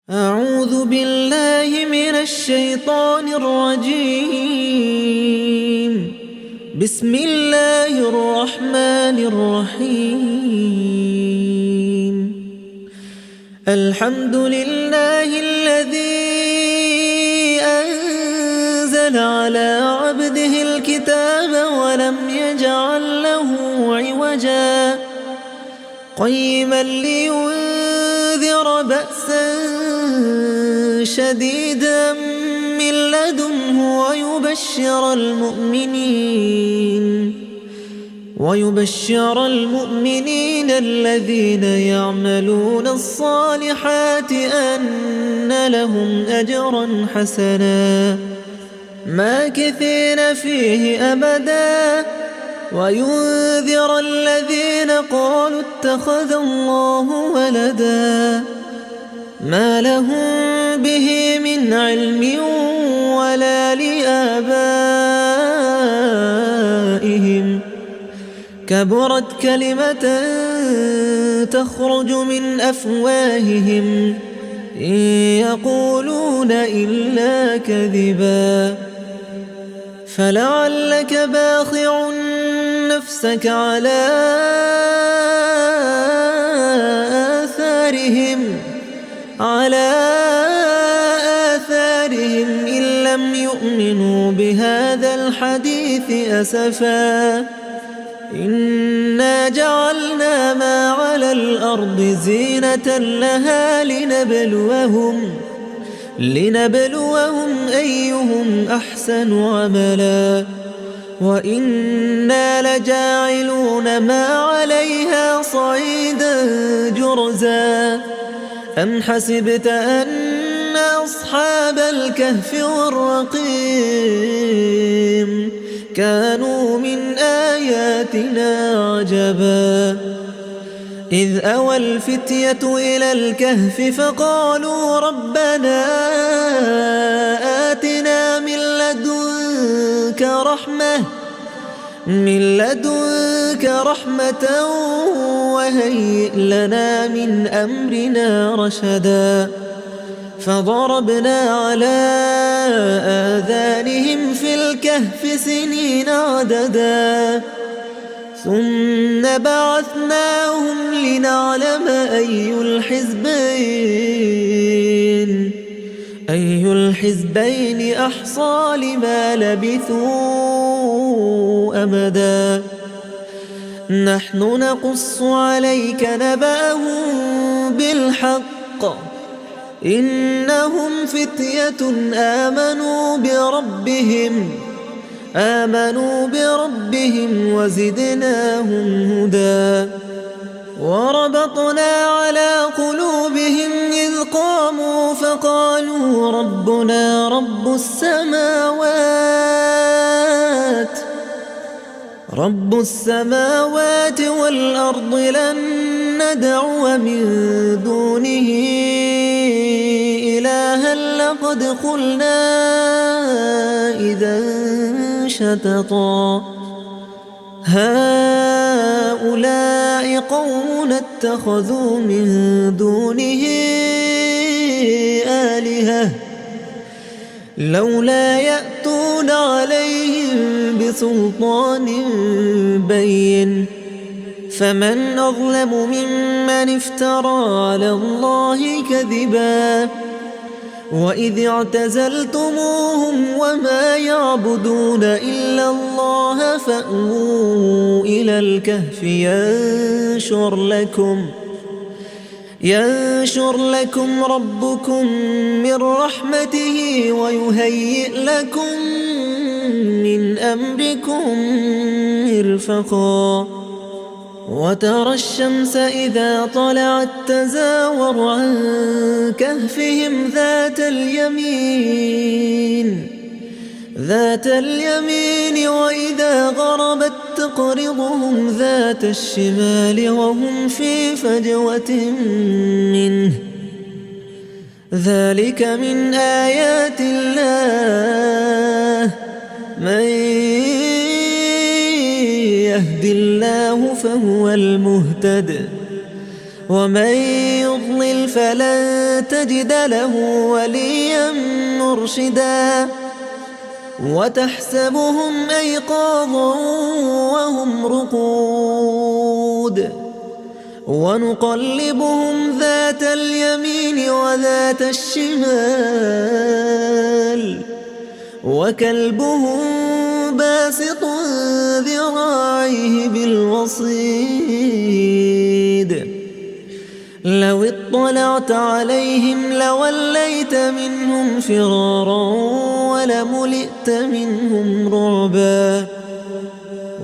أعوذ بالله من الشيطان الرجيم. بسم الله الرحمن الرحيم. الحمد لله الذي أنزل على عبده الكتاب ولم يجعل له عوجا قيما لينذر بأسا شديدا من لدنه ويبشر المؤمنين الذين يعملون الصالحات أن لهم أجرا حسنا ماكثين فيه أبدا وينذر الذين قالوا اتخذ الله ولدا ما لهم به من علم ولا لآبائهم كبرت كلمة تخرج من أفواههم إن يقولون إلا كذبا فلعلك باخع نفسك على آثارهم إن لم يؤمنوا بهذا الحديث أسفا إنا جعلنا ما على الأرض زينة لها لنبلوهم أيهم أحسن عملا وإنا لجاعلون ما عليها صعيدا جرزا أم حسبت أن أصحاب الكهف والرقيم كانوا من آياتنا عجبا إذ أوى الفتية إلى الكهف فقالوا ربنا آتنا من لدنك رحمة وهيئ لنا من أمرنا رشدا فضربنا على آذانهم في الكهف سنين عددا ثم بعثناهم لنعلم أي الحزبين أحصى لما لبثوا أمدا نحن نقص عليك نبأهم بالحق إنهم فتية آمنوا بربهم وزدناهم هدى وربطنا على قلوبهم إذ قاموا فقالوا ربنا رب السماوات والأرض لن ندعو من دونه إلها لقد قلنا إذا شططا هؤلاء قوم اتخذوا من دونه آلهة لولا يأتون عليهم بسلطان بين فمن أظلم ممن افترى على الله كذبا وإذ اعتزلتموهم وما يعبدون إلا الله فأووا إلى الكهف ينشر لكم ربكم من رحمته ويهيئ لكم من أمركم مرفقا وترى الشمس إذا طلعت تزاور عن كهفهم ذات اليمين وإذا غربت تقرضهم ذات الشمال وهم في فجوة منه ذلك من آيات الله من يهد الله فهو المهتد ومن يضلل يضلل فلن تجد له وليا مرشدا وتحسبهم أيقاظا وهم رقود ونقلبهم ذات اليمين وذات الشمال وكلبهم باسط ذراعيه بالوصيد لو اطلعت عليهم لوليت منهم فرارا ولملئت منهم رعبا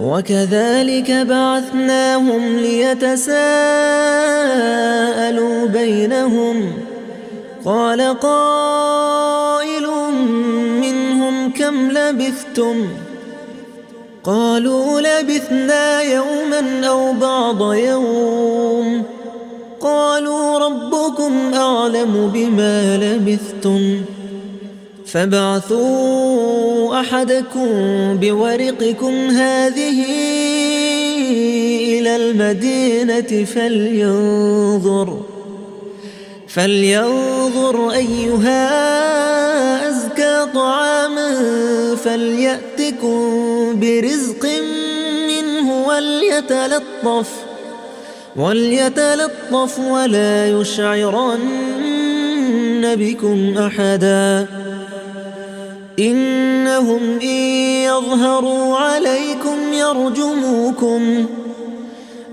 وكذلك بعثناهم ليتساءلوا بينهم قال قائل منهم كم لبثتم قالوا لبثنا يوما أو بعض يوم قالوا ربكم أعلم بما لبثتم فابعثوا أحدكم بورقكم هذه إلى المدينة فلينظر أيها أزكى طعاما فليأتكم برزق منه وليتلطف ولا يشعرن بكم أحدا إنهم إن يظهروا عليكم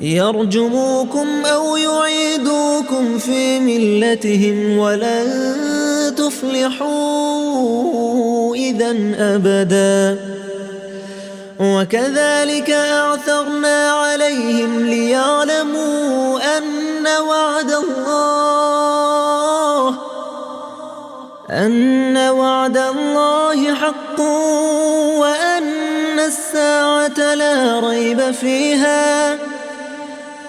يرجموكم أو يعيدوكم في ملتهم ولن تفلحوا إذا أبدا وكذلك أعثرنا عليهم ليعلموا أن وعد الله حق وأن الساعة لا ريب فيها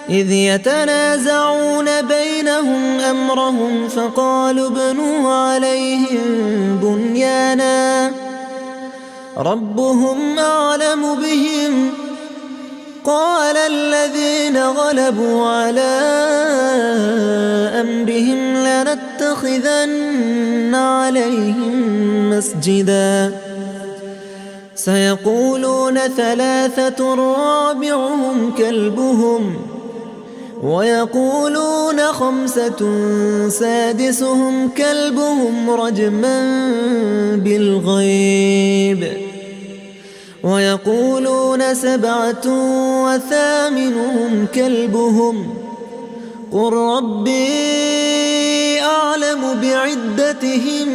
إذ يتنازعون بينهم أمرهم فقالوا ابنوا عليهم بنيانا ربهم أعلم بهم قال الذين غلبوا على أمرهم لنتخذن عليهم مسجدا سيقولون ثلاثة رابعهم كلبهم ويقولون خمسة سادسهم كلبهم رجما بالغيب ويقولون سبعة وثامنهم كلبهم قل ربي أعلم بعدتهم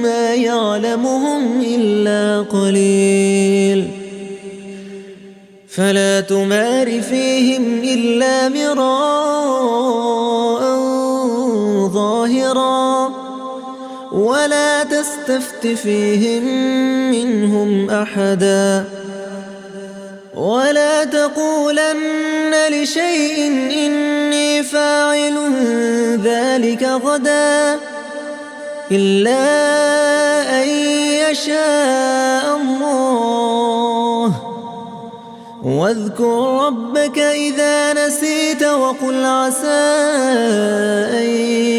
ما يعلمهم إلا قليل فلا تمار فيهم إلا مراء ظاهرا ولا تستفت فيهم منهم أحدا ولا تقولن لشيء إني فاعل ذلك غدا إلا أن يشاء الله واذكر ربك إذا نسيت وقل عسى أن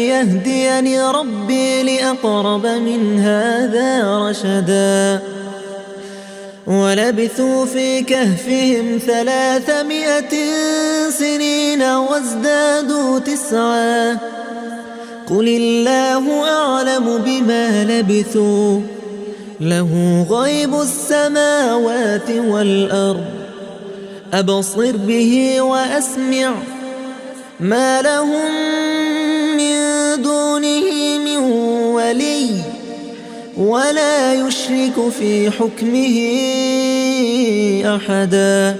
يهديني ربي لأقرب من هذا رشدا ولبثوا في كهفهم 300 سنين وازدادوا 9 قل الله أعلم بما لبثوا له غيب السماوات والأرض أبصر به وأسمع ما لهم من دونه من ولي ولا يشرك في حكمه أحدا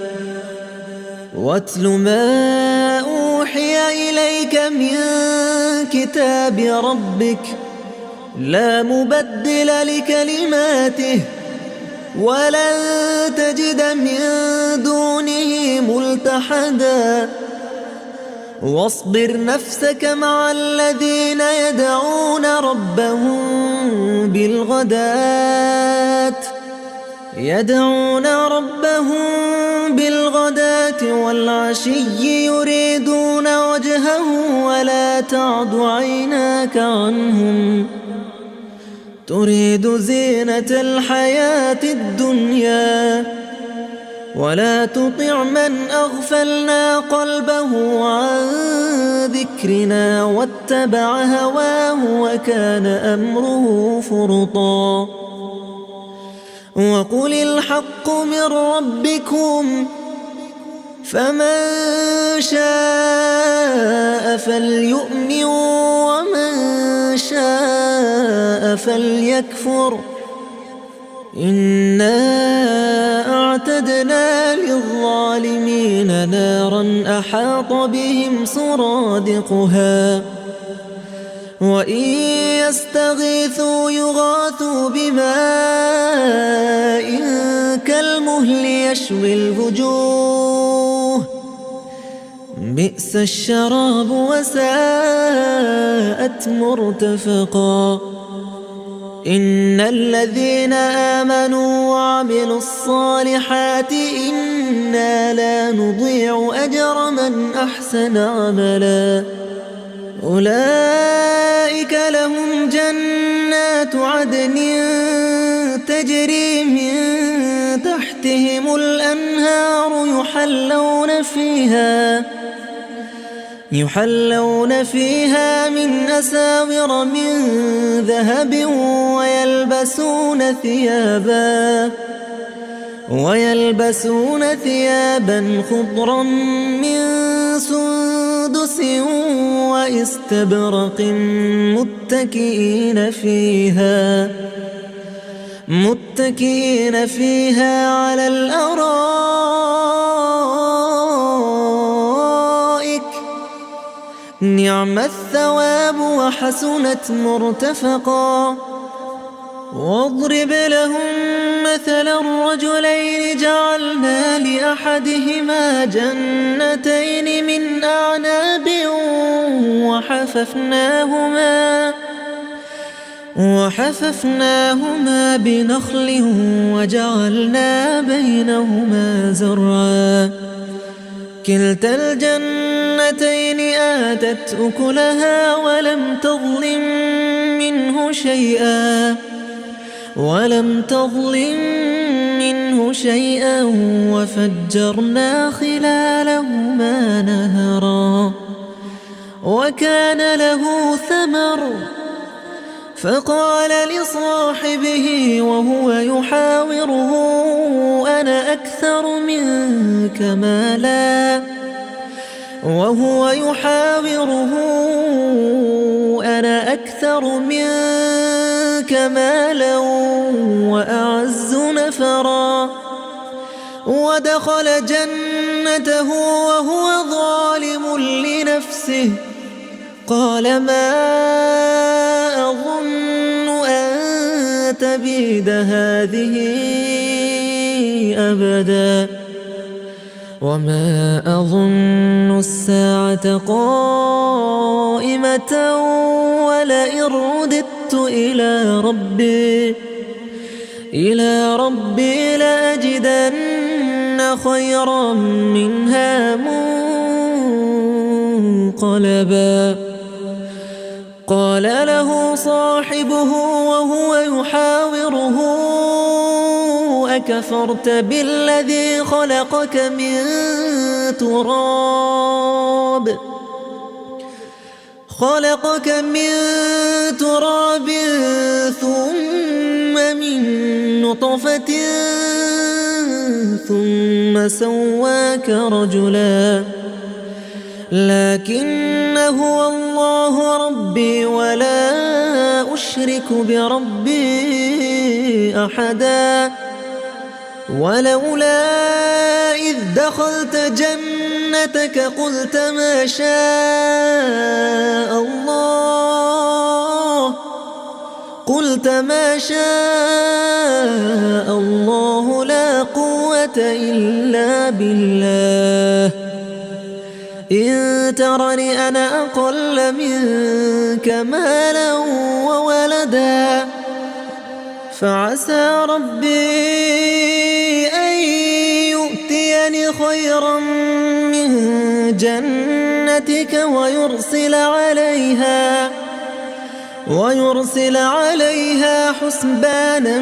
واتل ما أوحي إليك من كتاب ربك لا مبدل لكلماته ولن تجد من دونه ملتحدا واصبر نفسك مع الذين يدعون ربهم بالغداة والعشي يريدون وجهه ولا تعد عيناك عنهم تريد زينة الحياة الدنيا ولا تطع من أغفلنا قلبه عن ذكرنا واتبع هواه وكان أمره فرطا وقل الحق من ربكم فمن شاء فليؤمن ومن شاء فليكفر إنا أعتدنا للظالمين نارا أحاط بهم سرادقها وإن يستغيثوا يغاثوا بماء كالمهل يشوي الوجوه بئس الشراب وساءت مرتفقا إن الذين آمنوا وعملوا الصالحات إنا لا نضيع أجر من أحسن عملا أولئك لهم جنات عدن تجري من تحتهم الأنهار يحلون فيها من أساور من ذهب ويلبسون ثيابا خضرا من سندس واستبرق متكئين فيها على الأرائك نعم الثواب وحسنت مرتفقا واضرب لهم مثلا الرجلين جعلنا لأحدهما جنتين من أعناب وحففناهما بنخل وجعلنا بينهما زرعا كلتا الجنتين آتت أكلها ولم تظلم منه شيئا وفجرنا خلالهما نهرا وكان له ثمر فقال لصاحبه وهو يحاوره أنا أكثر منك مالا وأعز نفرا ودخل جنته وهو ظالم لنفسه قال ما أظن أن تبيد هذه أبدا وما أظن الساعة قائمة ولئن رددت إلى ربي لأجدن خيرا منها منقلبا قال له صاحبه وهو يحاوره أكفرت بالذي خلقك من تراب ثم من نطفة ثم سواك رجلا لكن هو الله ربي ولا أشرك بربي أحدا ولولا إذ دخلت جنتك قلت ما شاء الله لا قوة إلا بالله إن ترني أنا أقل منك مالا وولدا فعسى ربي أن يؤتيني خيرا من جنتك ويرسل عليها حسبانا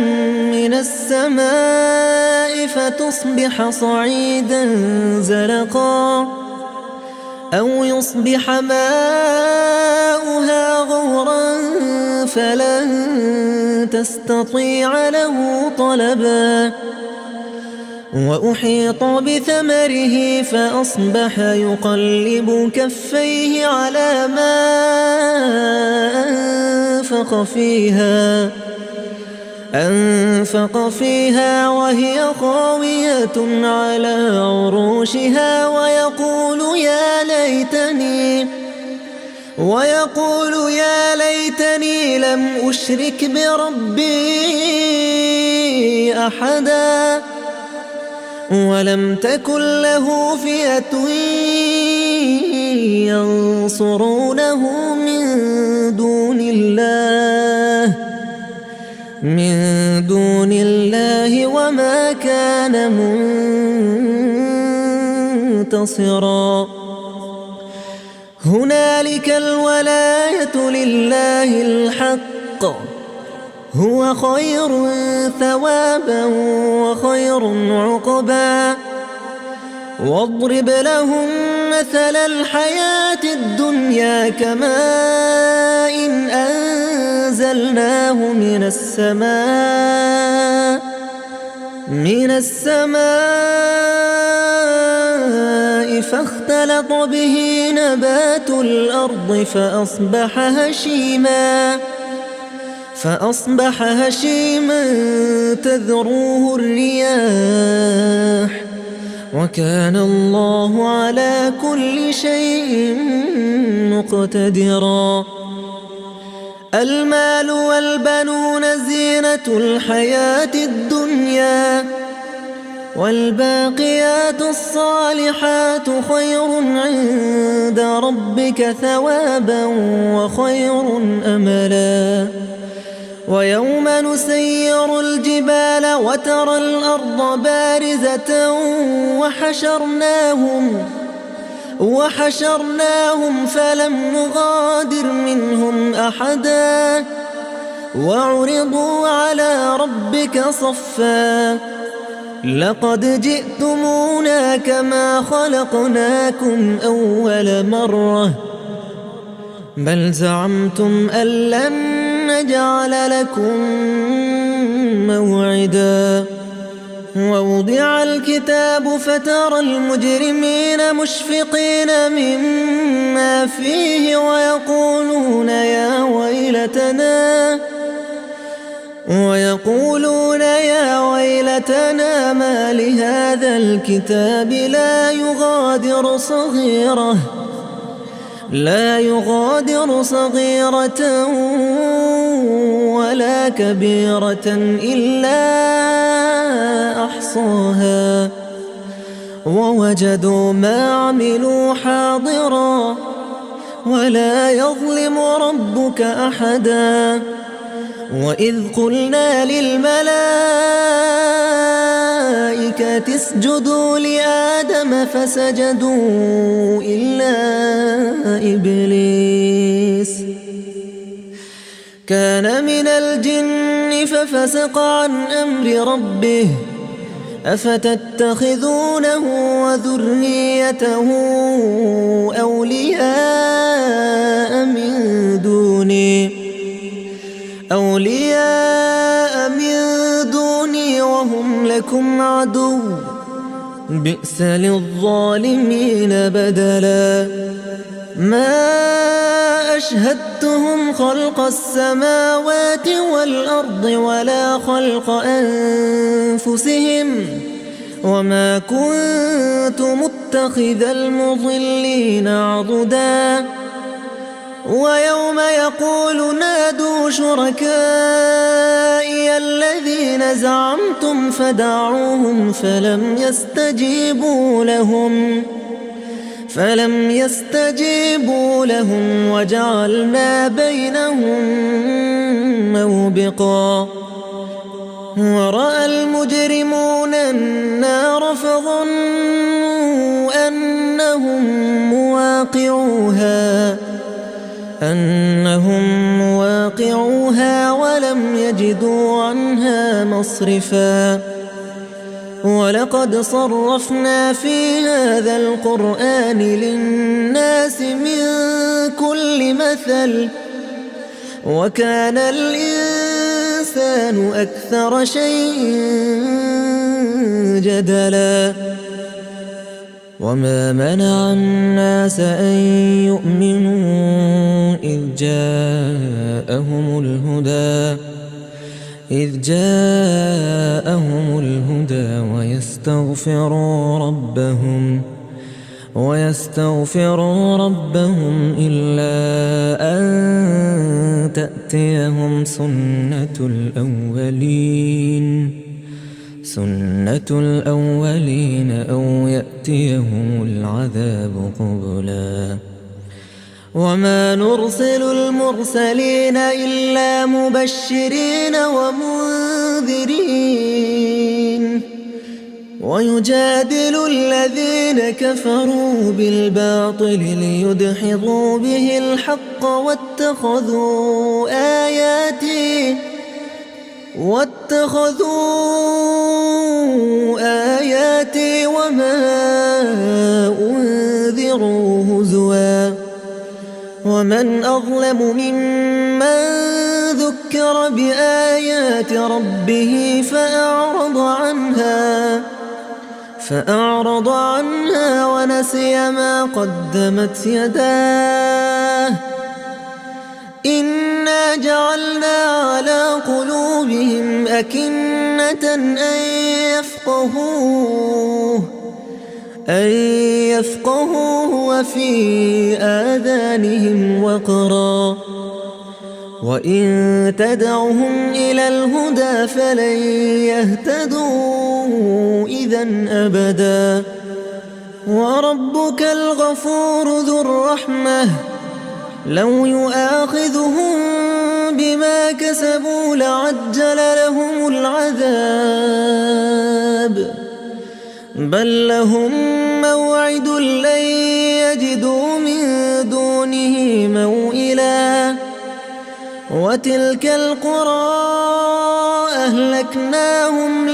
من السماء فتصبح صعيدا زلقا، أو يصبح ماؤها غورا فلن تستطيع له طلبا. وأحيط بثمره فأصبح يقلب كفيه على ما أنفق فيها وهي خاوية على عروشها ويقول يا ليتني لم أشرك بربي أحدا ولم تكن له فئة ينصرونه من دون الله وما كان منتصرا. هنالك الولاية لله الحق، هو خير ثوابا وخير عقبا. واضرب لهم مثل الحياة الدنيا كماء أنزلناه من السماء فاختلط به نبات الأرض فأصبح هشيما تذروه الرياح وكان الله على كل شيء مقتدرا. المال والبنون زينة الحياة الدنيا والباقيات الصالحات خير عند ربك ثوابا وخير أملا. ويوم نسير الجبال وترى الأرض بارزة وحشرناهم فلم نغادر منهم أحدا وعرضوا على ربك صفا لقد جئتمونا كما خلقناكم أول مرة بل زعمتم أن لن نجعل لكم موعدا. ووضع الكتاب فترى المجرمين مشفقين مما فيه ويقولون يا ويلتنا ما لهذا الكتاب لا يغادر صغيرة ولا كبيرة إلا أحصاها ووجدوا ما عملوا حاضرا ولا يظلم ربك أحدا. وإذ قلنا للملائكة اسجدوا لآدم فسجدوا إلا إبليس كان من الجن ففسق عن أمر ربه أفتتخذونه وذريته أولياء من دوني وهم لكم عدو بئس للظالمين بدلا. ما أشهدتهم خلق السماوات والأرض ولا خلق أنفسهم وما كنت متخذ المضلين عضدا. ويوم يقول نادوا شركائي الذين زعمتم فدعوهم فلم يستجيبوا لهم وجعلنا بينهم موبقا. ورأى المجرمون النار فظنوا أنهم مواقعوها ولم يجدوا عنها مصرفا. ولقد صرفنا في هذا القرآن للناس من كل مثل وكان الإنسان أكثر شيء جدلا. وما منع الناس أن يؤمنوا إذ جاءهم الهدى ويستغفروا ربهم إلا أن تأتيهم سنة الأولين أو يأتيهم العذاب قبلا. وما نرسل المرسلين إلا مبشرين ومنذرين ويجادل الذين كفروا بالباطل ليدحضوا به الحق واتخذوا آياتي وما أنذروا هزوا. ومن أظلم ممن ذكر بآيات ربه فأعرض عنها ونسي ما قدمت يداه. إنا جعلنا على قلوبهم أكنة أن يفقهوه وفي آذانهم وقرا وإن تدعهم إلى الهدى فلن يهتدوا إذا أبدا. وربك الغفور ذو الرحمة لو يؤاخذهم بما كسبوا لعجل لهم العذاب بل لهم موعد لن يجدوا من دونه موئلا. وتلك القرى أهلكناهم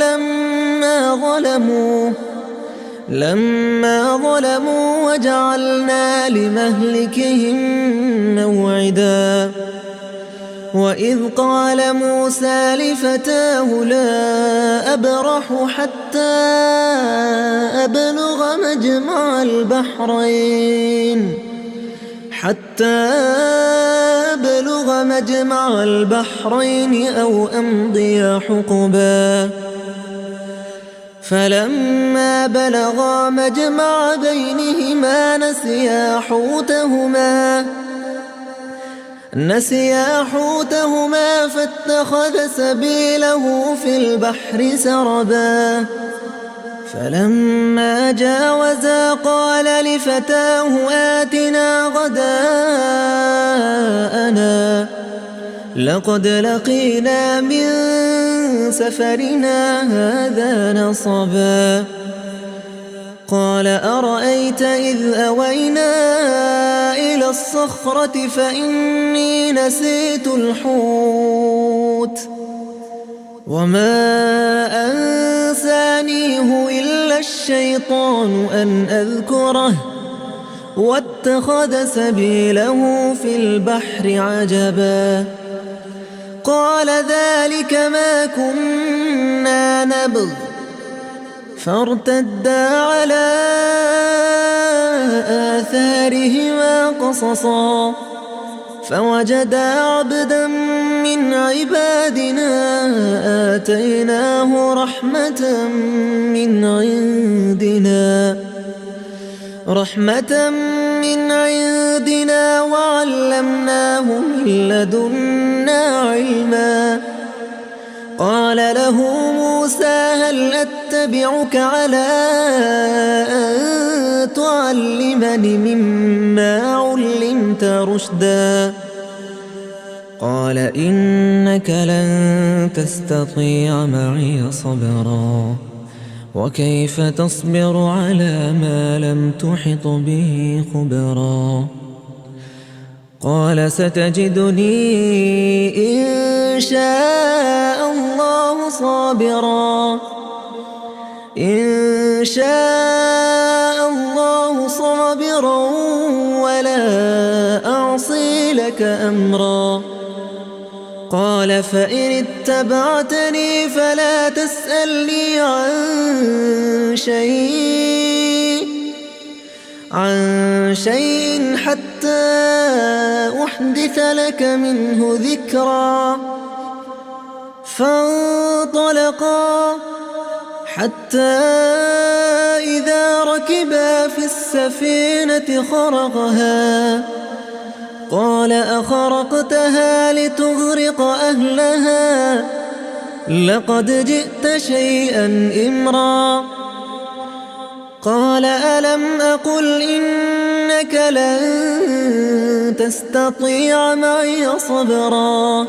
لما ظلموا وجعلنا لمهلكهم موعدا. وإذ قال موسى لفتاه لا أبرح حتى أبلغ مجمع البحرين أو أمضي حقبا. فلما بلغا مجمع بينهما نسيا حوتهما فاتخذ سبيله في البحر سربا. فلما جاوزا قال لفتاه آتنا غداءنا لقد لقينا من سفرنا هذا نصبا. قال أرأيت إذ أوينا إلى الصخرة فإني نسيت الحوت وما أنسانيه إلا الشيطان أن أذكره واتخذ سبيله في البحر عجبا. قال ذلك ما كنا نبغ فارتدا على آثارهما قصصا فوجدا عبدا من عبادنا آتيناه رحمة من عندنا وعلمناه من لدنا علما. قال له موسى هل أتبعك على أن تعلمني مما علمت رشدا. قال إنك لن تستطيع معي صبرا وكيف تصبر على ما لم تحط به خبرا قال ستجدني إن شاء الله صابرا إن شاء الله صابرا ولا أعصي لك أمرا قال فإن اتبعتني فلا تسألني عن شيء حتى أحدث لك منه ذكرا فانطلقا حتى إذا ركبا في السفينة خرقها قال أخرقتها لتغرق أهلها لقد جئت شيئا إمرا قال ألم أقل إنك لن تستطيع معي صبرا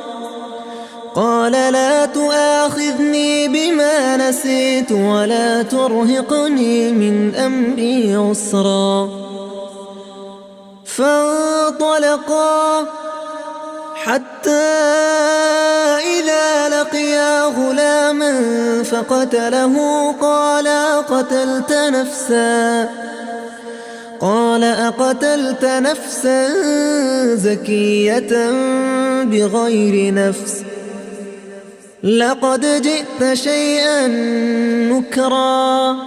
قال لا تؤاخذني بما نسيت ولا ترهقني من أمري عسرا فانطلقا حتى إذا لقيا غلاما فقتله قال أقتلت نفسا زكية بغير نفس لقد جئت شيئا نكرا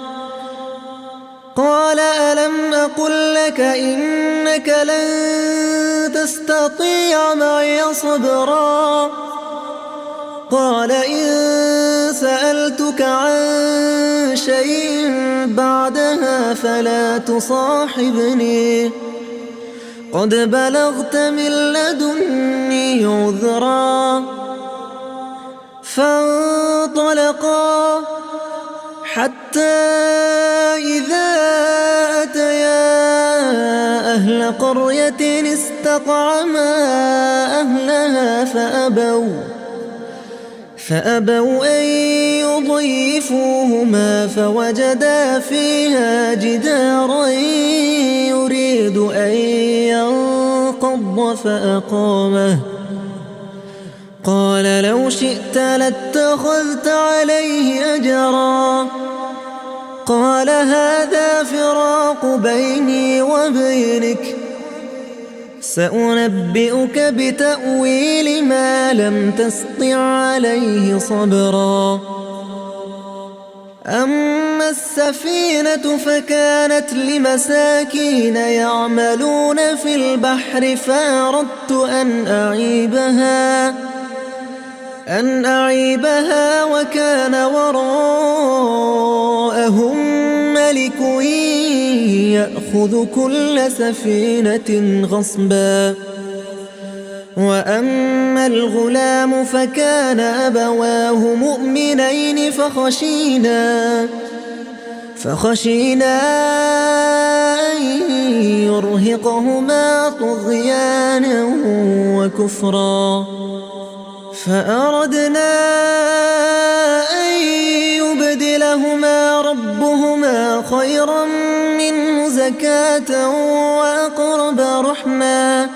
قال ألم أقل لك إنك لن تستطيع معي صبرا قال إن سألتك عن شيء بعدها فلا تصاحبني قد بلغت من لدني عذرا فانطلقا حتى إذا أتيا أهل قرية استطعما أهلها فأبوا أن يضيفوهما فوجدا فيها جدارا يريد أن ينقض فأقامه قال لو شئت لاتخذت عليه أجرا قال هذا فراق بيني وبينك سأنبئك بتأويل ما لم تسطع عليه صبرا أما السفينة فكانت لمساكين يعملون في البحر فأردت أن أعيبها وكان وراءهم ملك يأخذ كل سفينة غصبا وأما الغلام فكان أبواه مؤمنين فخشينا أن يرهقهما طغيانا وكفرا فأردنا أن يبدلهما ربهما خيرا منه زكاة وأقرب رحما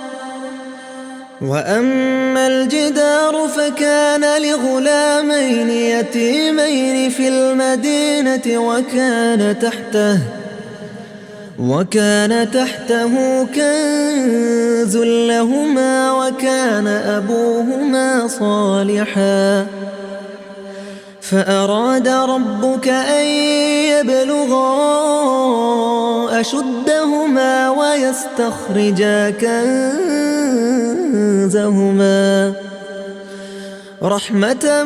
وأما الجدار فكان لغلامين يتيمين في المدينة وكان تحته كنز لهما وكان أبوهما صالحا فأراد ربك أن يبلغا أشدهما ويستخرجا كنزهما رحمة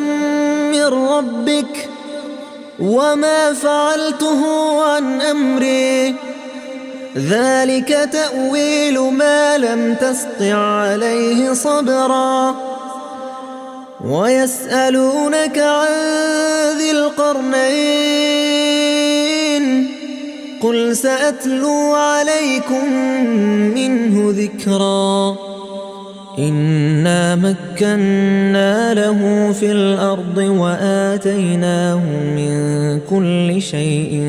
من ربك وما فعلته عن أمري ذلك تأويل ما لم تسطع عليه صبرا ويسألونك عن ذي القرنين قل سأتلو عليكم منه ذكرا إنا مكنا له في الأرض وآتيناه من كل شيء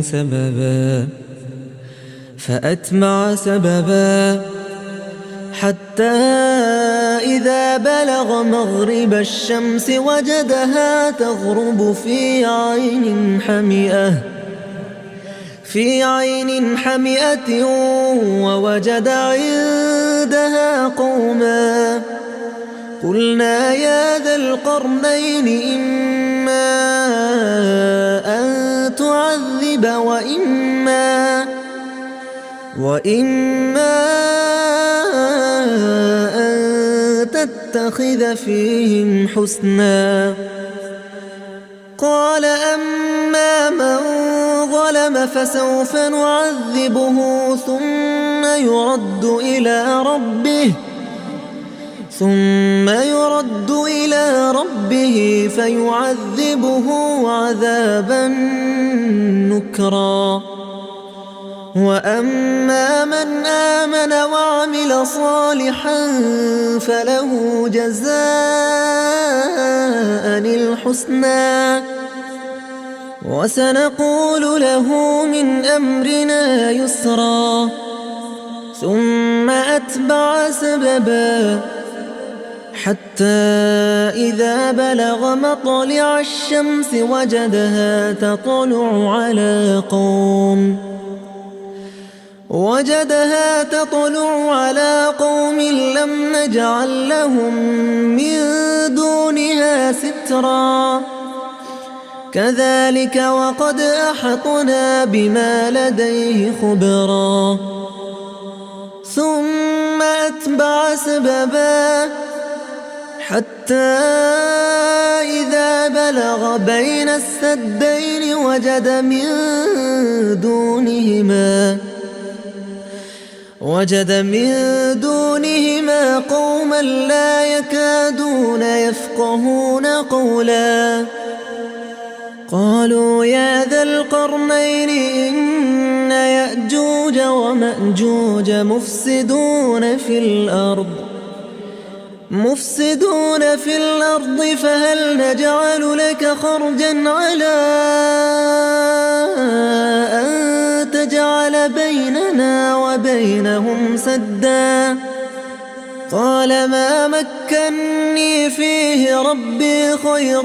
سببا فأتبع سببا حتى إذا بلغ مغرب الشمس وجدها تغرب في عين حمئة ووجد عندها قوما قلنا يا ذا القرنين إما أن تعذب وإما أن تتخذ فيهم حسنا قال أما من ظلم فسوف نعذبه ثم يرد إلى ربه فيعذبه عذابا نكرا وأما من آمن وعمل صالحا فله جزاء الحسنى وسنقول له من أمرنا يسرا ثم أتبع سببا حتى إذا بلغ مطلع الشمس وجدها تطلع على قوم لم نجعل لهم من دونها سترا كذلك وقد أحطنا بما لديه خبرا ثم أتبع سببا حتى إذا بلغ بين السدين وجد من دونهما قوما لا يكادون يفقهون قولا قالوا يا ذا القرنين إن يأجوج ومأجوج مفسدون في الأرض فهل نجعل لك خرجا على أن تجعل بيننا وبينهم سدا قال ما مكني فيه ربي خير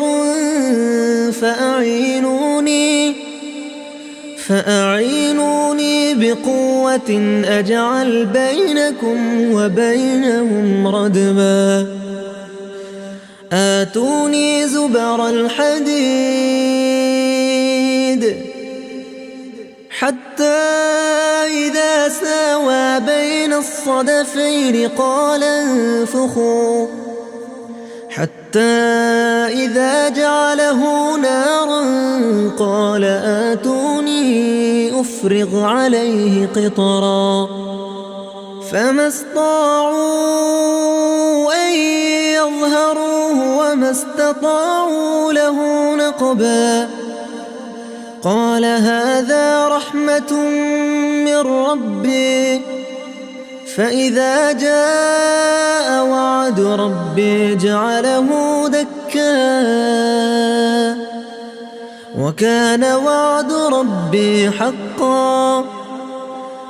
فأعينوني بقوة أجعل بينكم وبينهم ردما آتوني زبر الحديد حتى إذا ساوى بين الصدفين قال انفخوا حتى إذا جعله نارا قال آتوني أفرغ عليه قطرا فما استطاعوا أن يظهروه وما استطاعوا له نقبا قال هذا رحمة من ربي فإذا جاء وعد ربي جعله دكا وكان وعد ربي حقا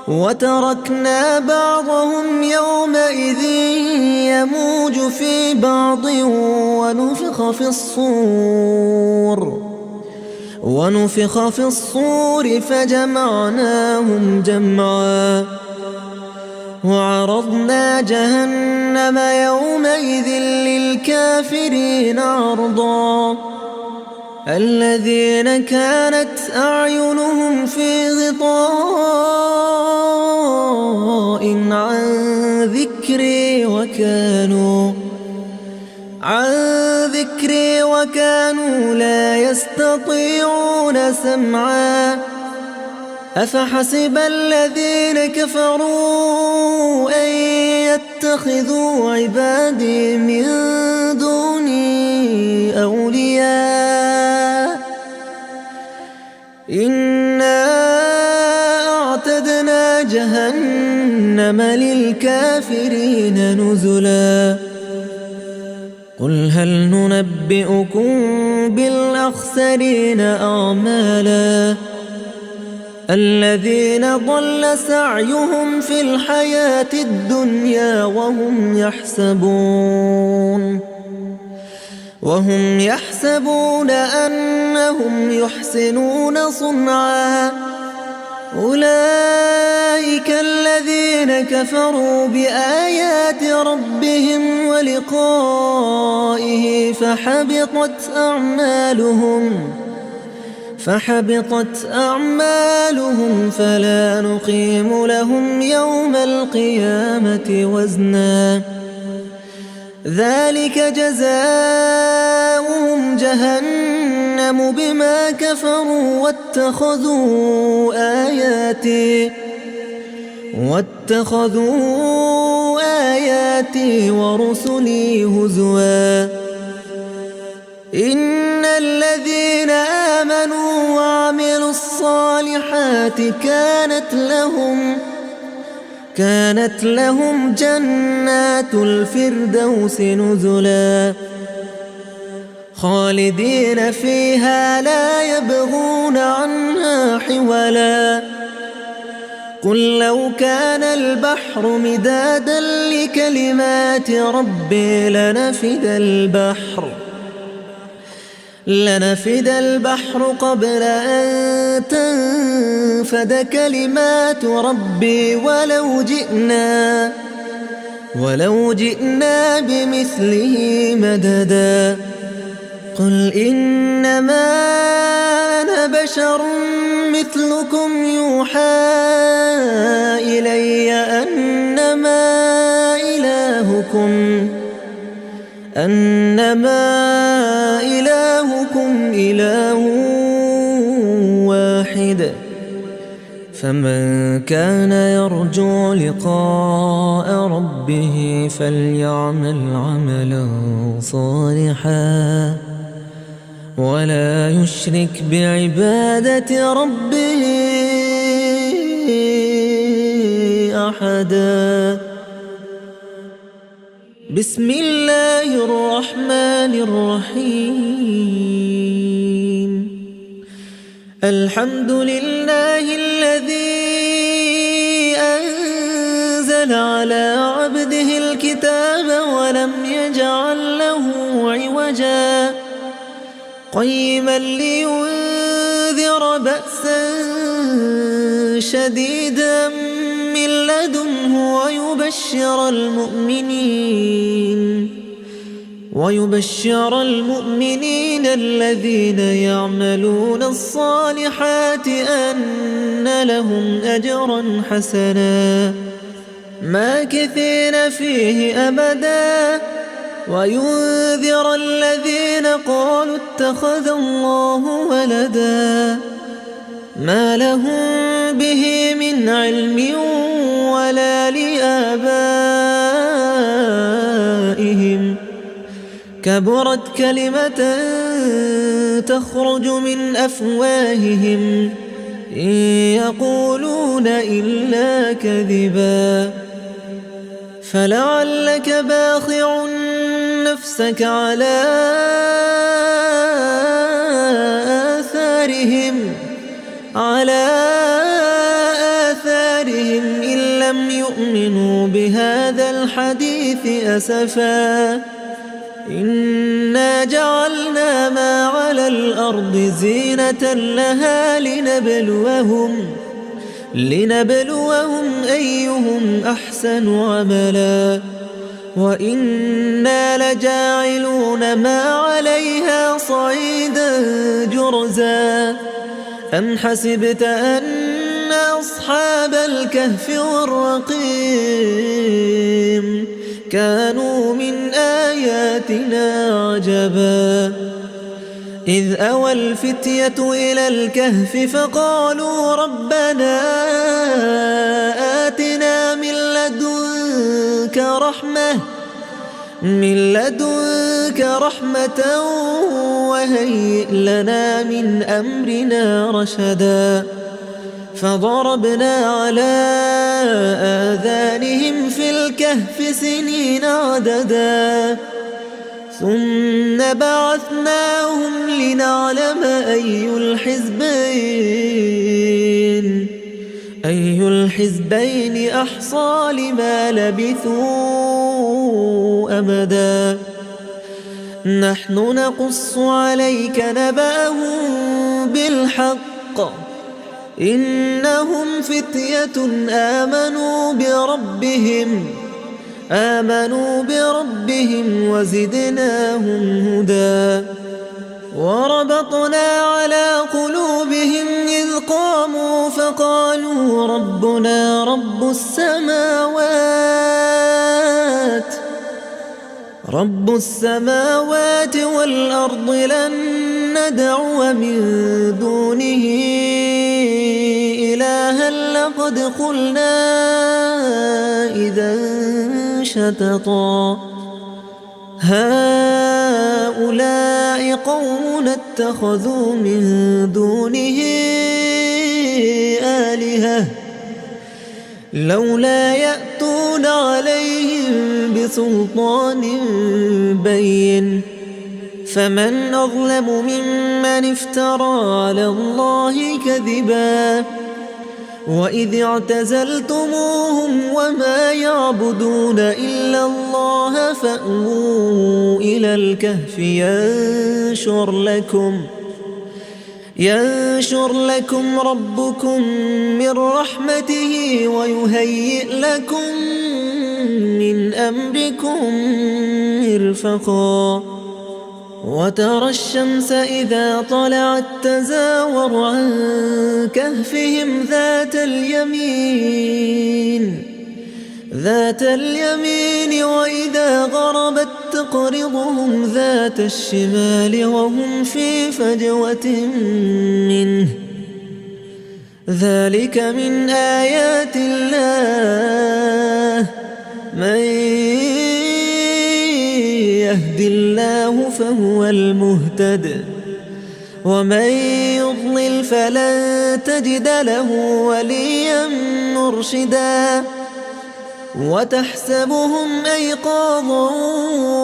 وتركنا بعضهم يومئذ يموج في بعض ونفخ في الصور فجمعناهم جمعا وعرضنا جهنم يومئذ للكافرين عرضا الذين كانت أعينهم في غطاء عن ذكري وكانوا لا يستطيعون سمعا أفحسب الذين كفروا أن يتخذوا عبادي من دوني أولياء إنا أعتدنا جهنم للكافرين نزلا هل ننبئكم بالأخسرين أعمالا الذين ضل سعيهم في الحياة الدنيا وهم يحسبون أنهم يحسنون صنعا أولئك الذين كفروا بآيات ربهم ولقائه فحبطت أعمالهم فلا نقيم لهم يوم القيامة وزنا ذلك جزاؤهم جهنم بما كفروا واتخذوا آياتي ورسلي هزوا إن الذين آمنوا وعملوا الصالحات كانت لهم جنات الفردوس نزلا خالدين فيها لا يبغون عنها حولا قل لو كان البحر مدادا لكلمات ربي لنفد البحر قبل أن تنفد كلمات ربي ولو جئنا بمثله مددا قل إنما أنا بشر مثلكم يوحى إلي أنما إلهكم إله واحد فمن كان يرجو لقاء ربه فليعمل عملا صالحا ولا يشرك بعبادة ربه أحدا بسم الله الرحمن الرحيم الحمد لله الذي أنزل على عبده الكتاب ولم يجعل له عوجا قيما لينذر بأسا شديدا من لدنه ويبشر المؤمنين الذين يعملون الصالحات أن لهم أجرا حسنا ماكثين فيه أبدا وينذر الذين قالوا اتخذ الله ولدا ما لهم به من علم ولا لآبائهم كبرت كلمة تخرج من أفواههم إن يقولون إلا كذبا فلعلك باخع نفسك على آثارهم إن لم يؤمنوا بهذا الحديث أسفا إنا جعلنا ما على الأرض زينة لها لنبلوهم أيهم أحسن عملا وإنا لجاعلون ما عليها صعيدا جرزا أم حسبت أن أصحاب الكهف والرقيم كانوا من آياتنا عجبا إذ أوى الفتية إلى الكهف فقالوا ربنا آتنا من لدنك رحمة وهيئ لنا من أمرنا رشدا فضربنا على آذانهم في الكهف سنين عددا ثم بعثناهم لنعلم أي الحزبين أحصى لما لبثوا أمدا. نحن نقص عليك نبأهم بالحق إنهم فتية آمنوا بربهم وزدناهم هدى. وربطنا على قلوبهم إذ قاموا فقالوا ربنا رب السماوات والأرض لن ندعو من دونه إلها لقد قلنا إذا شططا. هؤلاء قوم اتخذوا من دونه آلهة لولا يأتون عليهم بسلطان بين فمن أظلم ممن افترى على الله كذبا. وإذ اعتزلتموهم وما يعبدون إلا الله فأووا إلى الكهف ينشر لكم ربكم من رحمته ويهيئ لكم من أمركم مرفقا. وترى الشمس إذا طلعت تزاور عن كهفهم ذات اليمين وإذا غربت تقرضهم ذات الشمال وهم في فجوة منه. ذلك من آيات الله من يهد الله فهو المهتد ومن يضلل فلن تجد له وليا مرشدا. وتحسبهم أيقاظا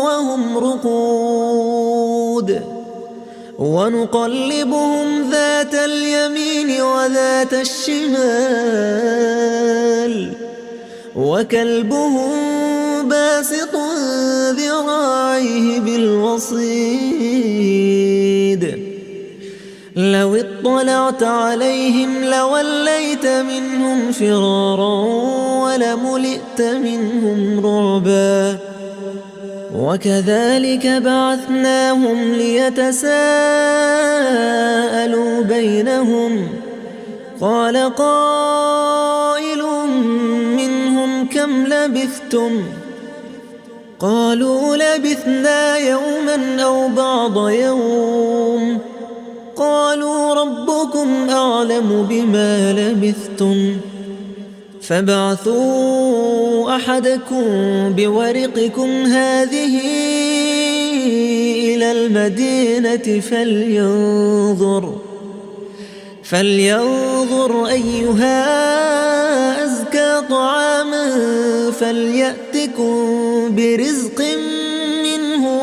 وهم رقود ونقلبهم ذات اليمين وذات الشمال وكلبهم باسط ذراعيه بالوصيد. لو اطلعت عليهم لوليت منهم فرارا ولملئت منهم رعبا. وكذلك بعثناهم ليتساءلوا بينهم قال قائل منهم كم لبثتم قالوا لبثنا يوما أو بعض يوم قالوا ربكم أعلم بما لبثتم فابعثوا أحدكم بورقكم هذه إلى المدينة فلينظر أيها أزكى طعاما فليأتكم برزق منه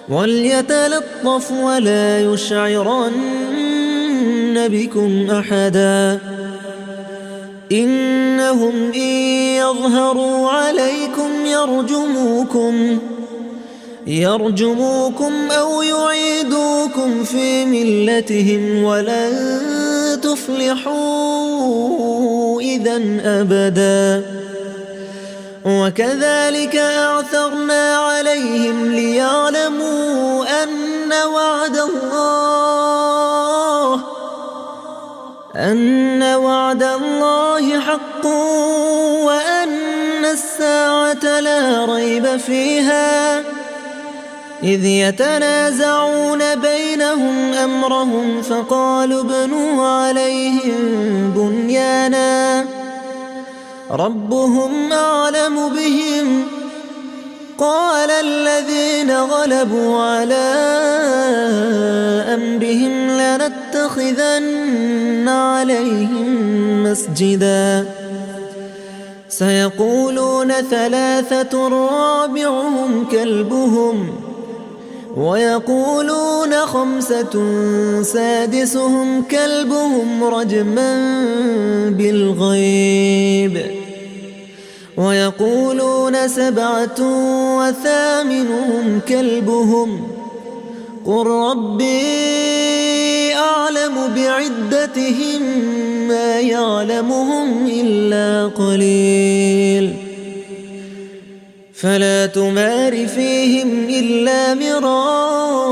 وليتلطف ولا يشعرن بكم أحدا. إنهم إن يظهروا عليكم يرجموكم أو يعيدوكم في ملتهم ولن تفلحوا إذا أبدا. وكذلك أعثرنا عليهم ليعلموا أن وعد الله حق وأن الساعة لا ريب فيها إذ يتنازعون بينهم أمرهم فقالوا ابنوا عليهم بنيانا ربهم أعلم بهم قال الذين غلبوا على أمرهم لنتخذن عليهم مسجدا سيقولون ثلاثة رابعهم كلبهم ويقولون خمسة سادسهم كلبهم رجما بالغيب ويقولون سبعة وثامنهم كلبهم قل ربي أعلم بعدتهم ما يعلمهم إلا قليل فلا تمار فيهم إلا مراء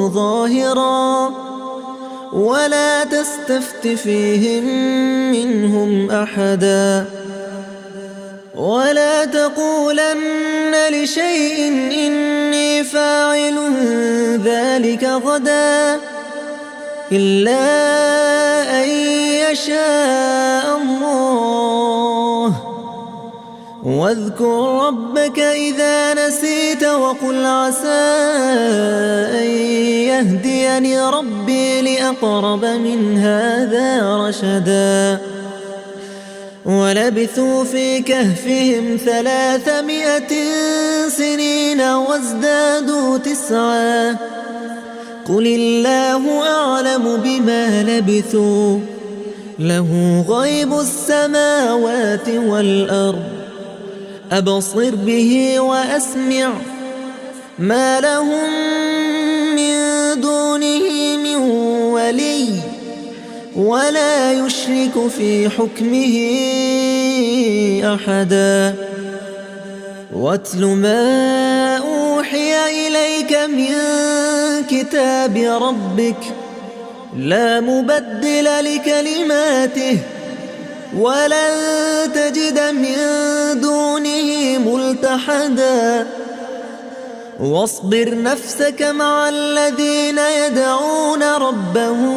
ظاهرا ولا تستفت فيهم منهم أحدا ولا تقولن لشيء إني فاعل ذلك غدا إلا أن يشاء الله واذكر ربك إذا نسيت وقل عسى أن يهديني ربي لأقرب من هذا رشدا ولبثوا في كهفهم 300 سنين وازدادوا 9 قل الله أعلم بما لبثوا له غيب السماوات والأرض أبصر به وأسمع ما لهم من دونه من ولي ولا يشرك في حكمه أحدا واتل ما أوحي إليك من كتاب ربك لا مبدل لكلماته ولن تجد من دونه ملتحدا واصبر نفسك مع الذين يدعون ربهم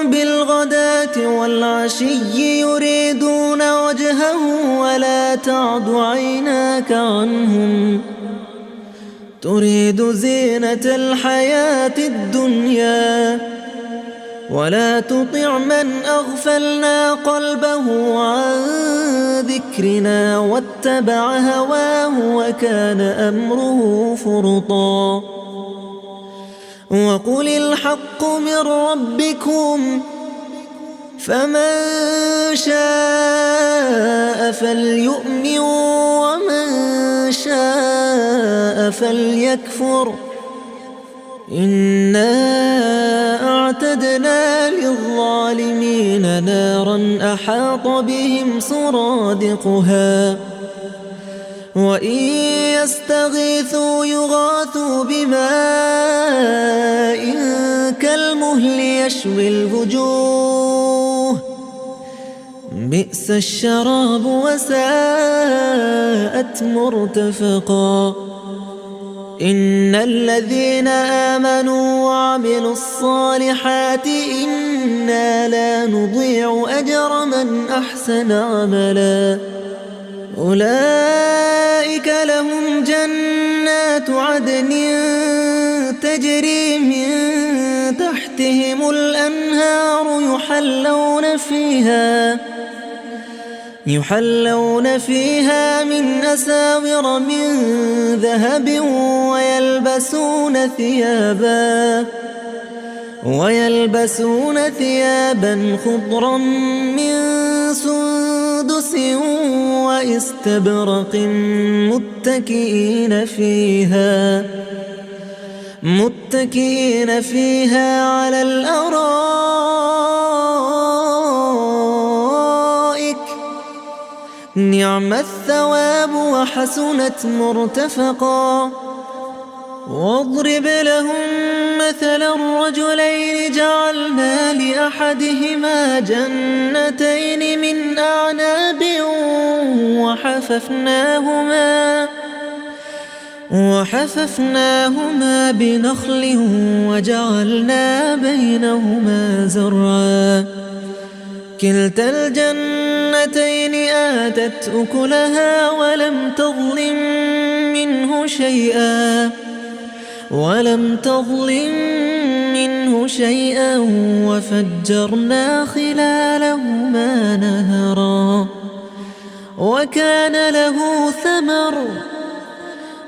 بالغداة والعشي يريدون وجهه ولا تعد عيناك عنهم تريد زينة الحياة الدنيا ولا تطع من أغفلنا قلبه عن ذكرنا واتبع هواه وكان أمره فرطا وقل الحق من ربكم فمن شاء فليؤمن ومن شاء فليكفر إنا أعتدنا للظالمين نارا أحاط بهم سرادقها وإن يستغيثوا يغاثوا بماء كالمهل يشوي الوجوه بئس الشراب وساءت مرتفقا إن الذين آمنوا وعملوا الصالحات إنا لا نضيع أجر من أحسن عملا أولئك لهم جنات عدن تجري من تحتهم الأنهار يحلون فيها من أساور من ذهب ويلبسون ثيابا خضرا من سندس واستبرق متكئين فيها على الأرائك نعم الثواب وحسنت مرتفقا واضرب لهم مثلا الرجلين جعلنا لأحدهما جنتين من أعناب وحففناهما بنخل وجعلنا بينهما زرعا كلتا الجنتين آتت أكلها ولم تظلم منه شيئا وفجرنا خلالهما نهرا وكان له ثمر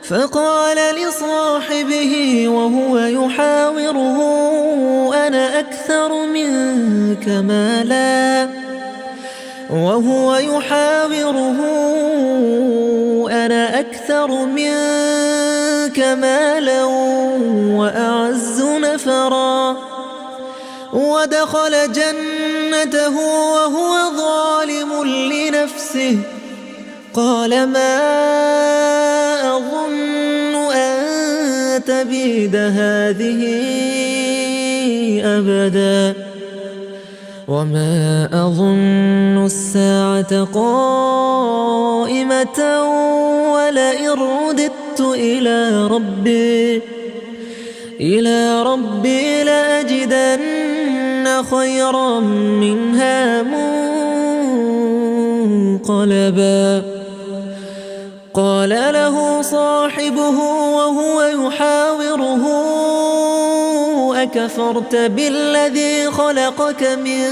فقال لصاحبه وهو يحاوره أنا أكثر منك مالا وأعز نفرا ودخل جنته وهو ظالم لنفسه قال ما أظن أن تبيد هذه أبدا وما أظن الساعة قائمة ولئن رددت إلى ربي لأجدن خيرا منها منقلبا قال له صاحبه وهو يحاوره أكفرت بالذي خلقك من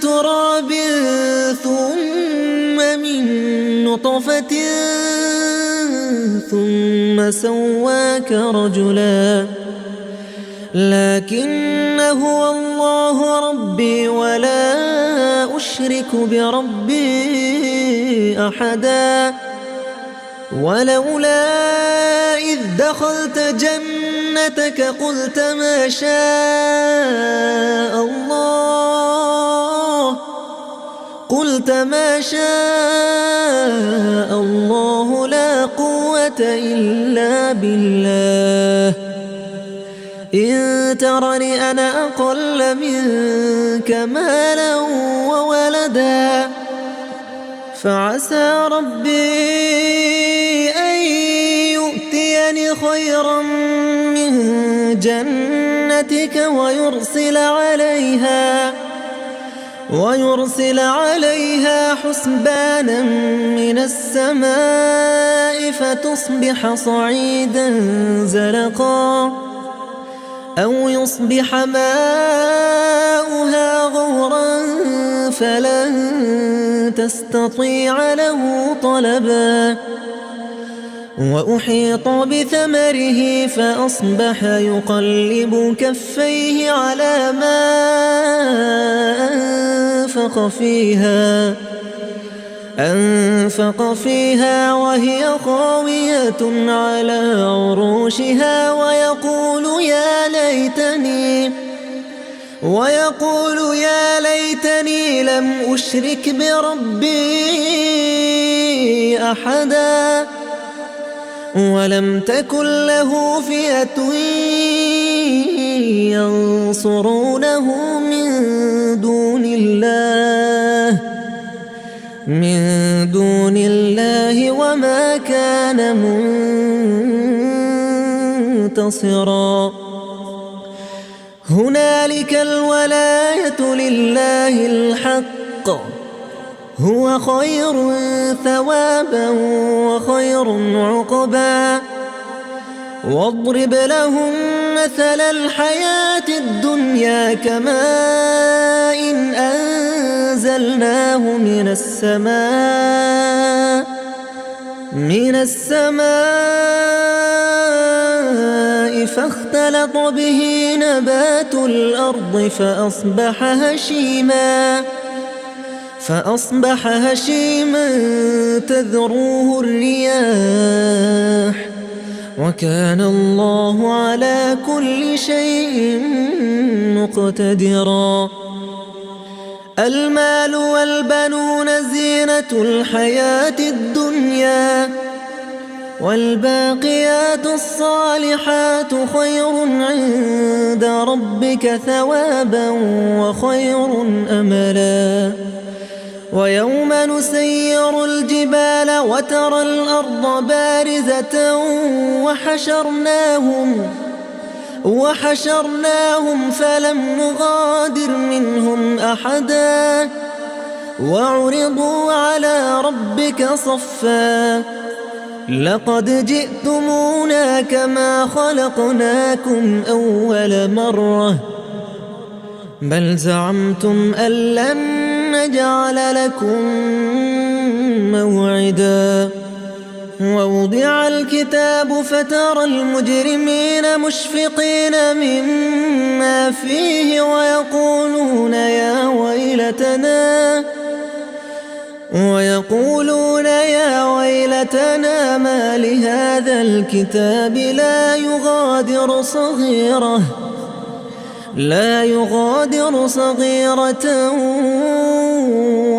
تراب ثم من نطفة ثم سواك رجلا لكن هو الله ربي ولا أشرك بربي أحدا ولولا إذ دخلت جنتك قلت ما شاء الله لا قوة إلا بالله إن ترني أنا أقل منك مالا وولدا فعسى ربي أن يؤتيني خيرا من جنتك ويرسل عليها حسبانا من السماء فتصبح صعيدا زلقا أو يصبح ماؤها غورا فلن تستطيع له طلبا وأحيط بثمره فأصبح يقلب كفيه على ما أنفق فيها وهي خاوية على عروشها ويقول يا ليتني لم أشرك بربي أحدا ولم تكن له فئة ينصرونه من دون الله وما كان منتصرا هنالك الولاية لله الحق هو خير ثوابا وخير عقبا واضرب لهم مثل الحياة الدنيا كماء أنزلناه من السماء فاختلط به نبات الأرض فأصبح هشيما تذروه الرياح وكان الله على كل شيء مقتدرا المال والبنون زينة الحياة الدنيا والباقيات الصالحات خير عند ربك ثوابا وخير أملا ويوم نسير الجبال وترى الأرض بارزة وحشرناهم فلم نغادر منهم أحدا وعرضوا على ربك صفا لقد جئتمونا كما خلقناكم أول مرة بل زعمتم أن لن نجعل لكم موعدا ووضع الكتاب فترى المجرمين مشفقين مما فيه ويقولون يا ويلتنا ما لهذا الكتاب لا يغادر صغيرة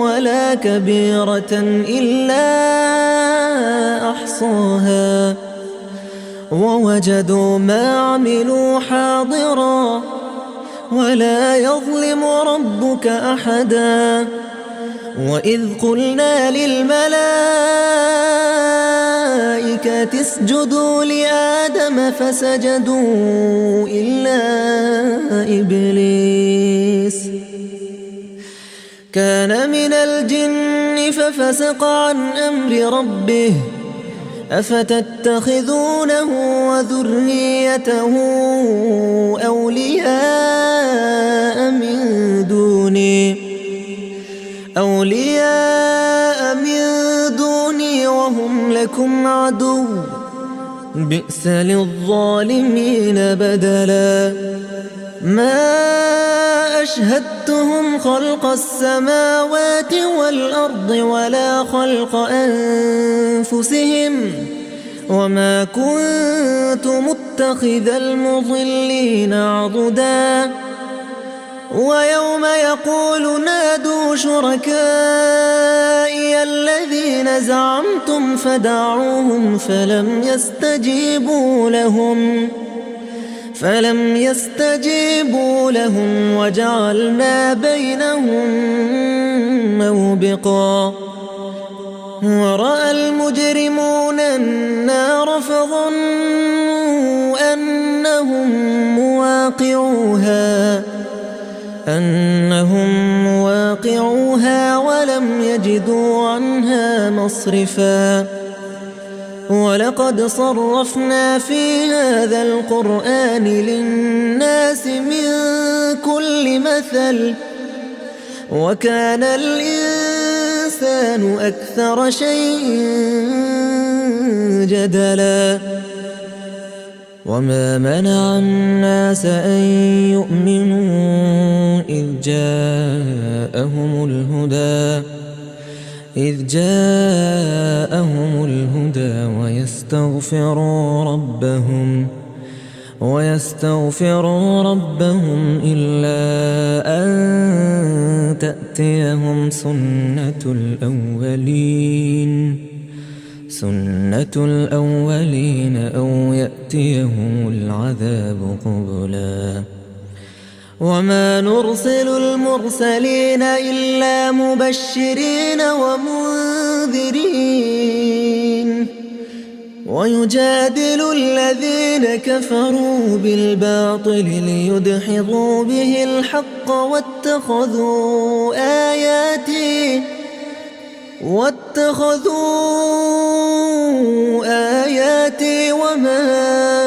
ولا كبيرة إلا أحصاها ووجدوا ما عملوا حاضرا ولا يظلم ربك أحدا وإذ قلنا للملائكة اسجدوا لآدم فسجدوا إلا إبليس كان من الجن ففسق عن أمر ربه أفتتخذونه وذريته أولياء من دوني وهم لكم عدو بئس للظالمين بدلا ما أشهدتهم خلق السماوات والأرض ولا خلق أنفسهم وما كنت متخذ المضلين عضدا ويوم يقول نادوا شركائي الذين زعمتم فدعوهم فلم يستجيبوا لهم وجعلنا بينهم موبقا ورأى المجرمون النار فظنوا أنهم مواقعوها ولم يجدوا عنها مصرفا ولقد صرفنا في هذا القرآن للناس من كل مثل وكان الإنسان أكثر شيء جدلا وما منع الناس أن يؤمنوا إذ جاءهم الهدى ويستغفروا ربهم إلا أن تأتيهم سنة الأولين أو يأتيهم العذاب قبلا وما نرسل المرسلين إلا مبشرين ومنذرين ويجادل الذين كفروا بالباطل ليدحضوا به الحق واتخذوا آياتي وما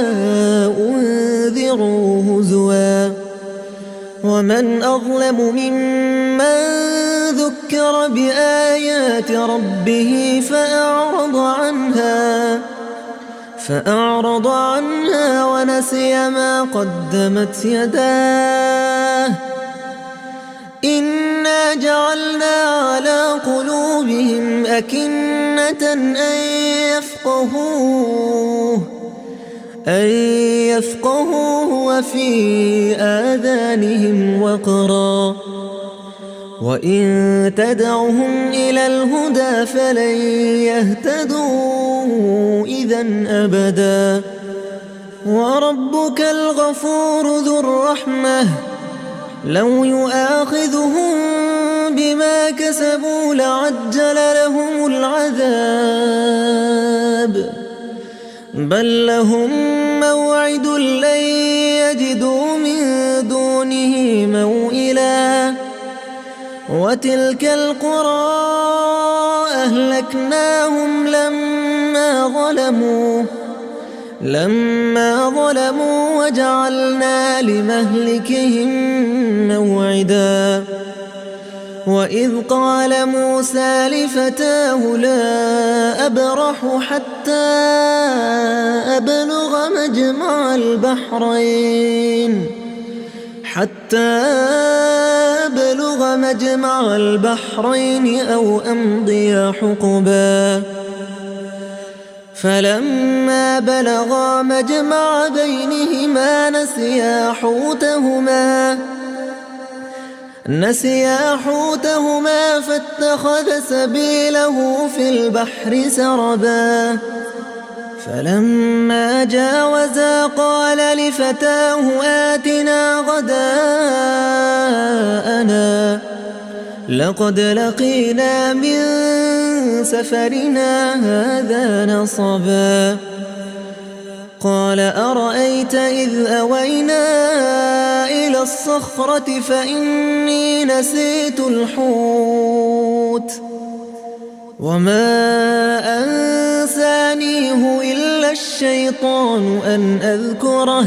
أنذروا هزوا ومن أظلم ممن ذكر بآيات ربه فأعرض عنها ونسي ما قدمت يداه إنا جعلنا على قلوبهم أكنة أن يفقهوه وفي آذانهم وقرا وإن تدعهم إلى الهدى فلن يهتدوا إذا أبدا وربك الغفور ذو الرحمة لو يؤاخذهم بما كسبوا لعجل لهم العذاب بل لهم موعد لن يجدوا من دونه موئلا وتلك القرى أهلكناهم لما ظلموا وجعلنا لمهلكهم موعدا وإذ قال موسى لفتاه لا أبرح حتى أبلغ مجمع البحرين أو أمضي حقبا فلما بلغا مجمع بينهما نسيا حوتهما فاتخذ سبيله في البحر سربا فلما جاوزا قال لفتاه آتنا غداءنا لقد لقينا من سفرنا هذا نصبا قال أرأيت إذ أوينا إلى الصخرة فإني نسيت الحوت وما أنسانيه إلا الشيطان أن أذكره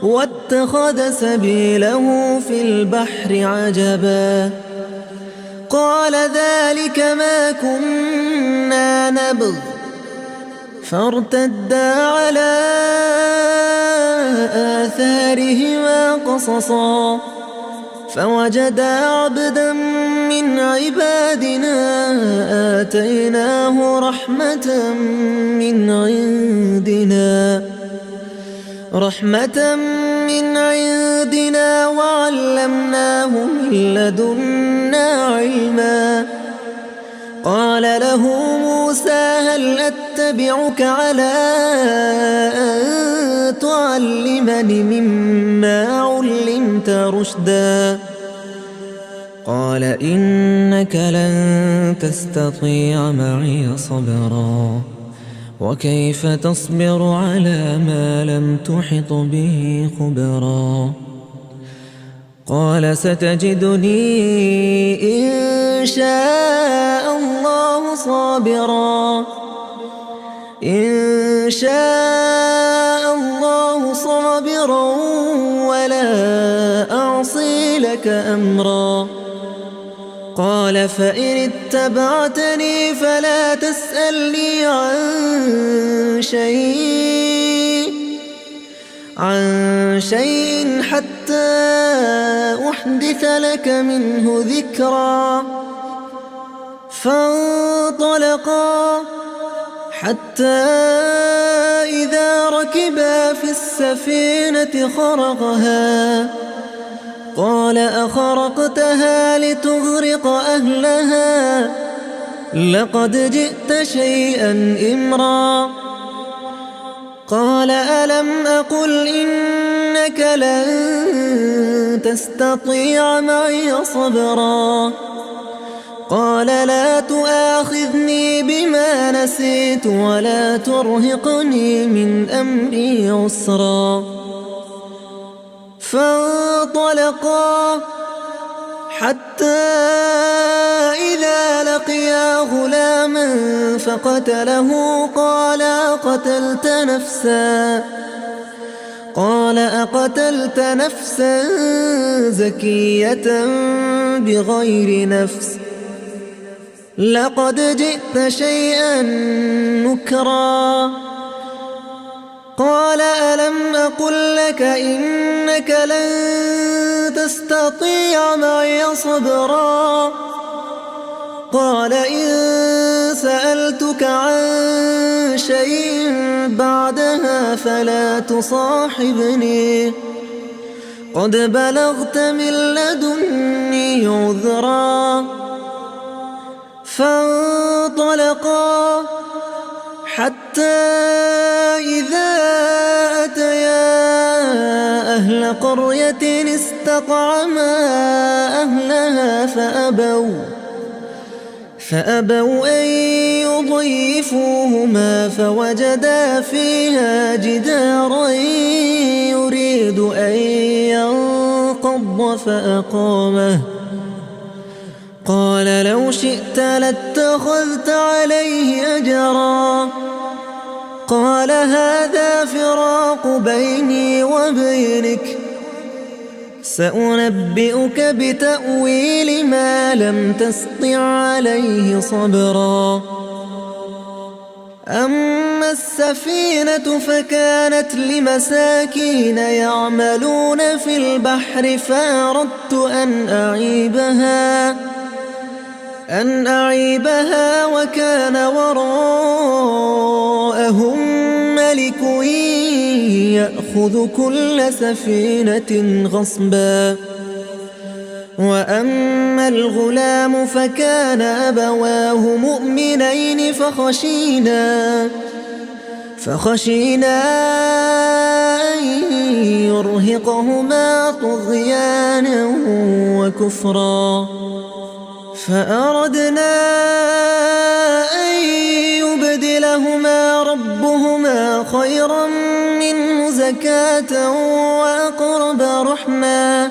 واتخذ سبيله في البحر عجبا قال ذلك ما كنا نبغ فارتدا على آثارهما قصصا فوجدا عبدا من عبادنا آتيناه رحمة من عندنا وعلمناه من لدنا علما قال له موسى هل أتبعك على أن تعلمني مما علمت رشدا قال إنك لن تستطيع معي صبرا وكيف تصبر على ما لم تحط به خبرا قال ستجدني إن شاء الله صابرا ولا أعصي لك أمرا قال فإن اتبعتني فلا تسألني عن شيء حتى أحدث لك منه ذكرا فانطلقا حتى إذا ركبا في السفينة خرقها قال أخرقتها لتغرق أهلها لقد جئت شيئا إمرا قال ألم أقل إنك لن تستطيع معي صبرا قال لا تؤاخذني بما نسيت ولا ترهقني من أمري عسرا فانطلقا حتى إذا لقيا غلاما فقتله قال أقتلت نفسا زكية بغير نفس لقد جئت شيئا نكرا قال ألم أقل لك إنك لن تستطيع معي صبرا قال إن سألتك عن شيء بعدها فلا تصاحبني قد بلغت من لدني عذرا فانطلقا حتى إذا أتيا أهل قرية استطعما أهلها فأبوا أن يضيفوهما فوجدا فيها جدارا يريد أن ينقض فأقامه قال لو شئت لاتخذت عليه أجرا قال هذا فراق بيني وبينك سأنبئك بتأويل ما لم تسطع عليه صبرا أما السفينة فكانت لمساكين يعملون في البحر فأردت أن أعيبها وكان وراءهم ملك يأخذ كل سفينة غصبا وأما الغلام فكان أبواه مؤمنين فخشينا أن يرهقهما طغيانا وكفرا فأردنا أن يبدلهما ربهما خيرا منه زكاة وأقرب رحما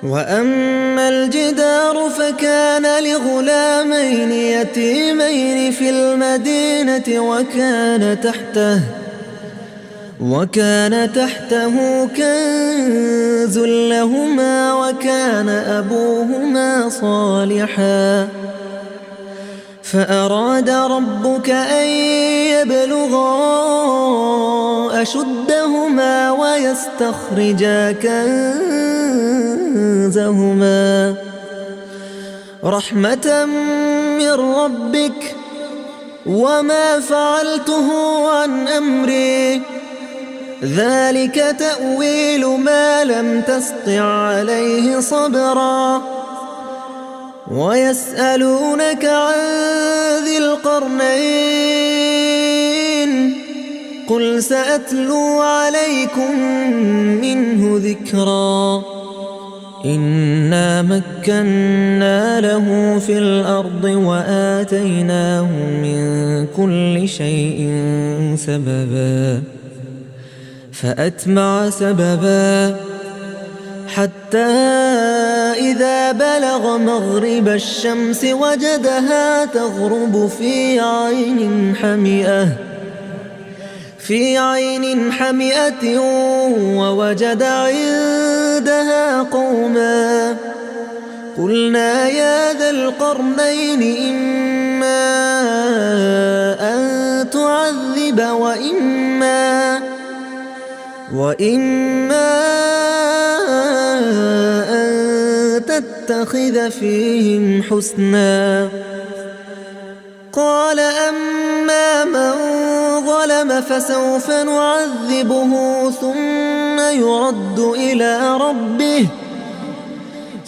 وأما الجدار فكان لغلامين يتيمين في المدينة وكان تحته كنز لهما وكان أبوهما صالحا فأراد ربك أن يبلغا أشدهما ويستخرجا كنزهما رحمة من ربك وما فعلته عن أمري ذلك تأويل ما لم تسطع عليه صبرا ويسألونك عن ذي القرنين قل سأتلو عليكم منه ذكرا إنا مكنا له في الأرض وآتيناه من كل شيء سببا فأتبع سببا حتى إذا بلغ مغرب الشمس وجدها تغرب في عين حمئة ووجد عندها قوما قلنا يا ذا القرنين إما أن تعذب وإما أن تتخذ فيهم حسنا قال أما من ظلم فسوف نعذبه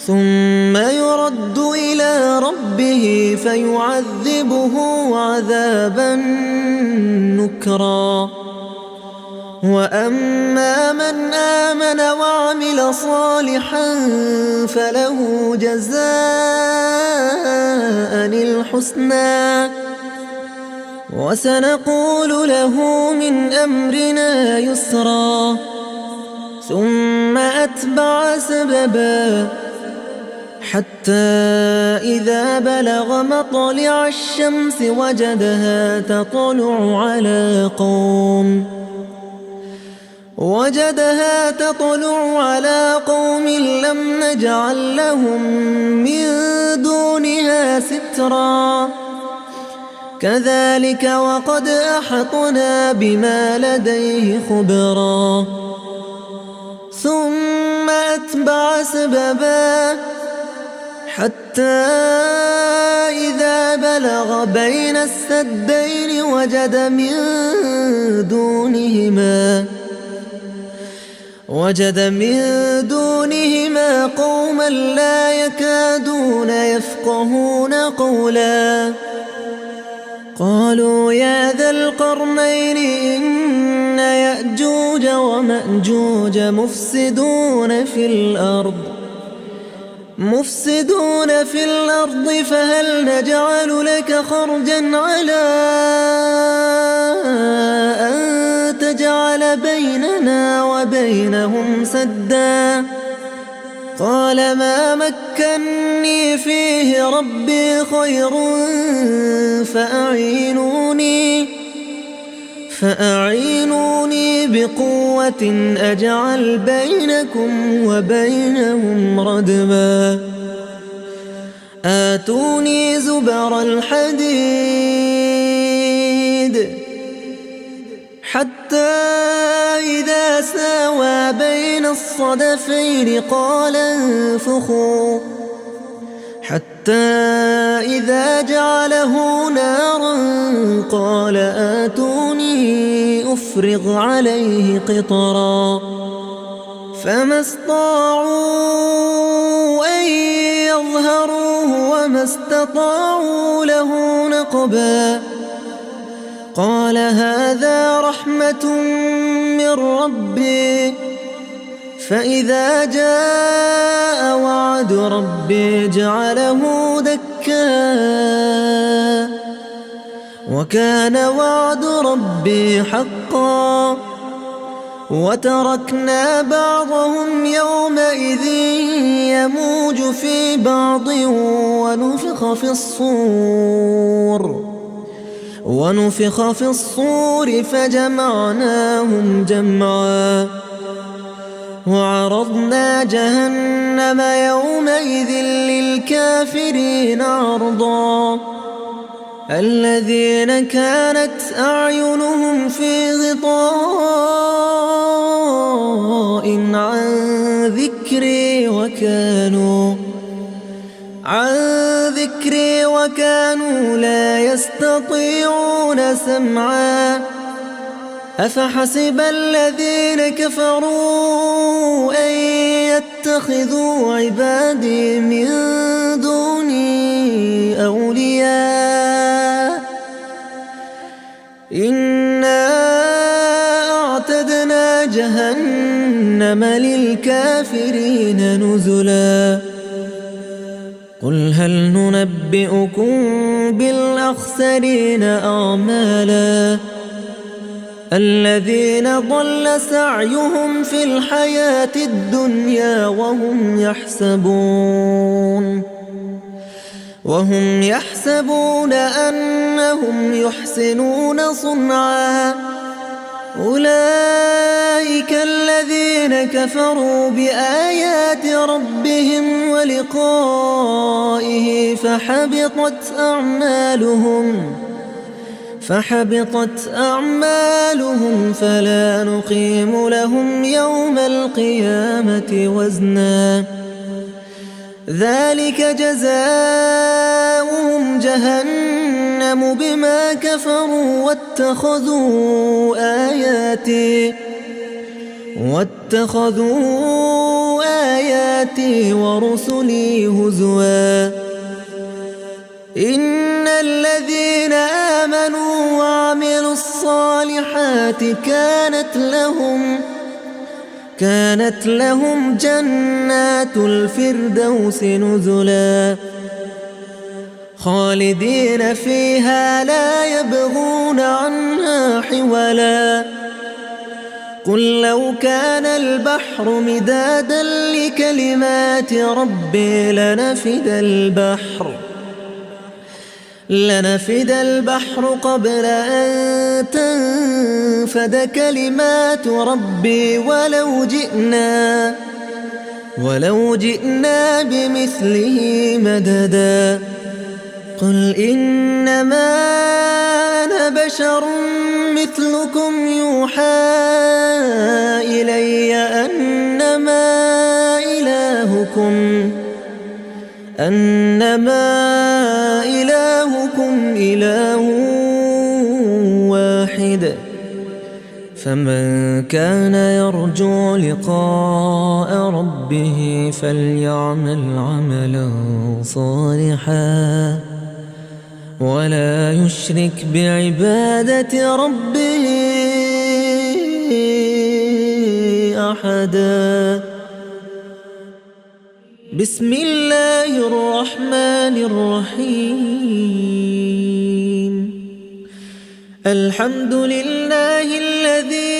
ثم يرد إلى ربه فيعذبه عذابا نكرا وأما من آمن وعمل صالحا فله جزاء الحسنى وسنقول له من أمرنا يسرا ثم أتبع سببا حتى إذا بلغ مطلع الشمس وجدها تطلع على قوم لم نجعل لهم من دونها سترا كذلك وقد أحطنا بما لديه خبرا ثم أتبع سببا حتى إذا بلغ بين السدين وجد من دونهما قوما لا يكادون يفقهون قولا قالوا يا ذا القرنين إن يأجوج ومأجوج مفسدون في الأرض فهل نجعل لك خرجا على أن تجعل بيننا وبينهم سدا قال ما مكني فيه ربي خير فأعينوني بقوة أجعل بينكم وبينهم ردما آتوني زبر الحديد حتى إذا ساوى بين الصدفين قال انفخوا حتى إذا جعله نارا قال آتوني أفرغ عليه قطرا فما استطاعوا أن يظهروه وما استطاعوا له نقبا قال هذا رحمة من ربي فإذا جاء وعد ربي جعله دكا وكان وعد ربي حقا وتركنا بعضهم يومئذ يموج في بعض ونفخ في الصور فجمعناهم جمعا وعرضنا جهنم يومئذ للكافرين عرضا الذين كانت أعينهم في غطاء عن ذكري وكانوا لا يستطيعون سمعا أفحسب الذين كفروا أن يتخذوا عبادي من دوني أولياء إنا أعتدنا جهنم للكافرين نزلا قل هل ننبئكم بالأخسرين أعمالا الذين ضل سعيهم في الحياة الدنيا وهم يحسبون أنهم يحسنون صنعا أولئك الذين كفروا بآيات ربهم ولقائه فحبطت أعمالهم فلا نقيم لهم يوم القيامة وزنا ذلك جزاؤهم جهنم بما كفروا واتخذوا آياتي ورسلي هزوا إن الذين آمنوا وعملوا الصالحات كانت لهم جنات الفردوس نزلا خالدين فيها لا يبغون عنها حولا قل لو كان البحر مدادا لكلمات ربي لنفد البحر قبل أن تنفد كلمات ربي ولو جئنا بمثله مددا قل إنما أنا بشر مثلكم يوحى إلي أنما إلهكم إله واحد فمن كان يرجو لقاء ربه فليعمل عملا صالحا ولا يشرك بعبادة ربه أحدا بسم الله الرحمن الرحيم الحمد لله الذي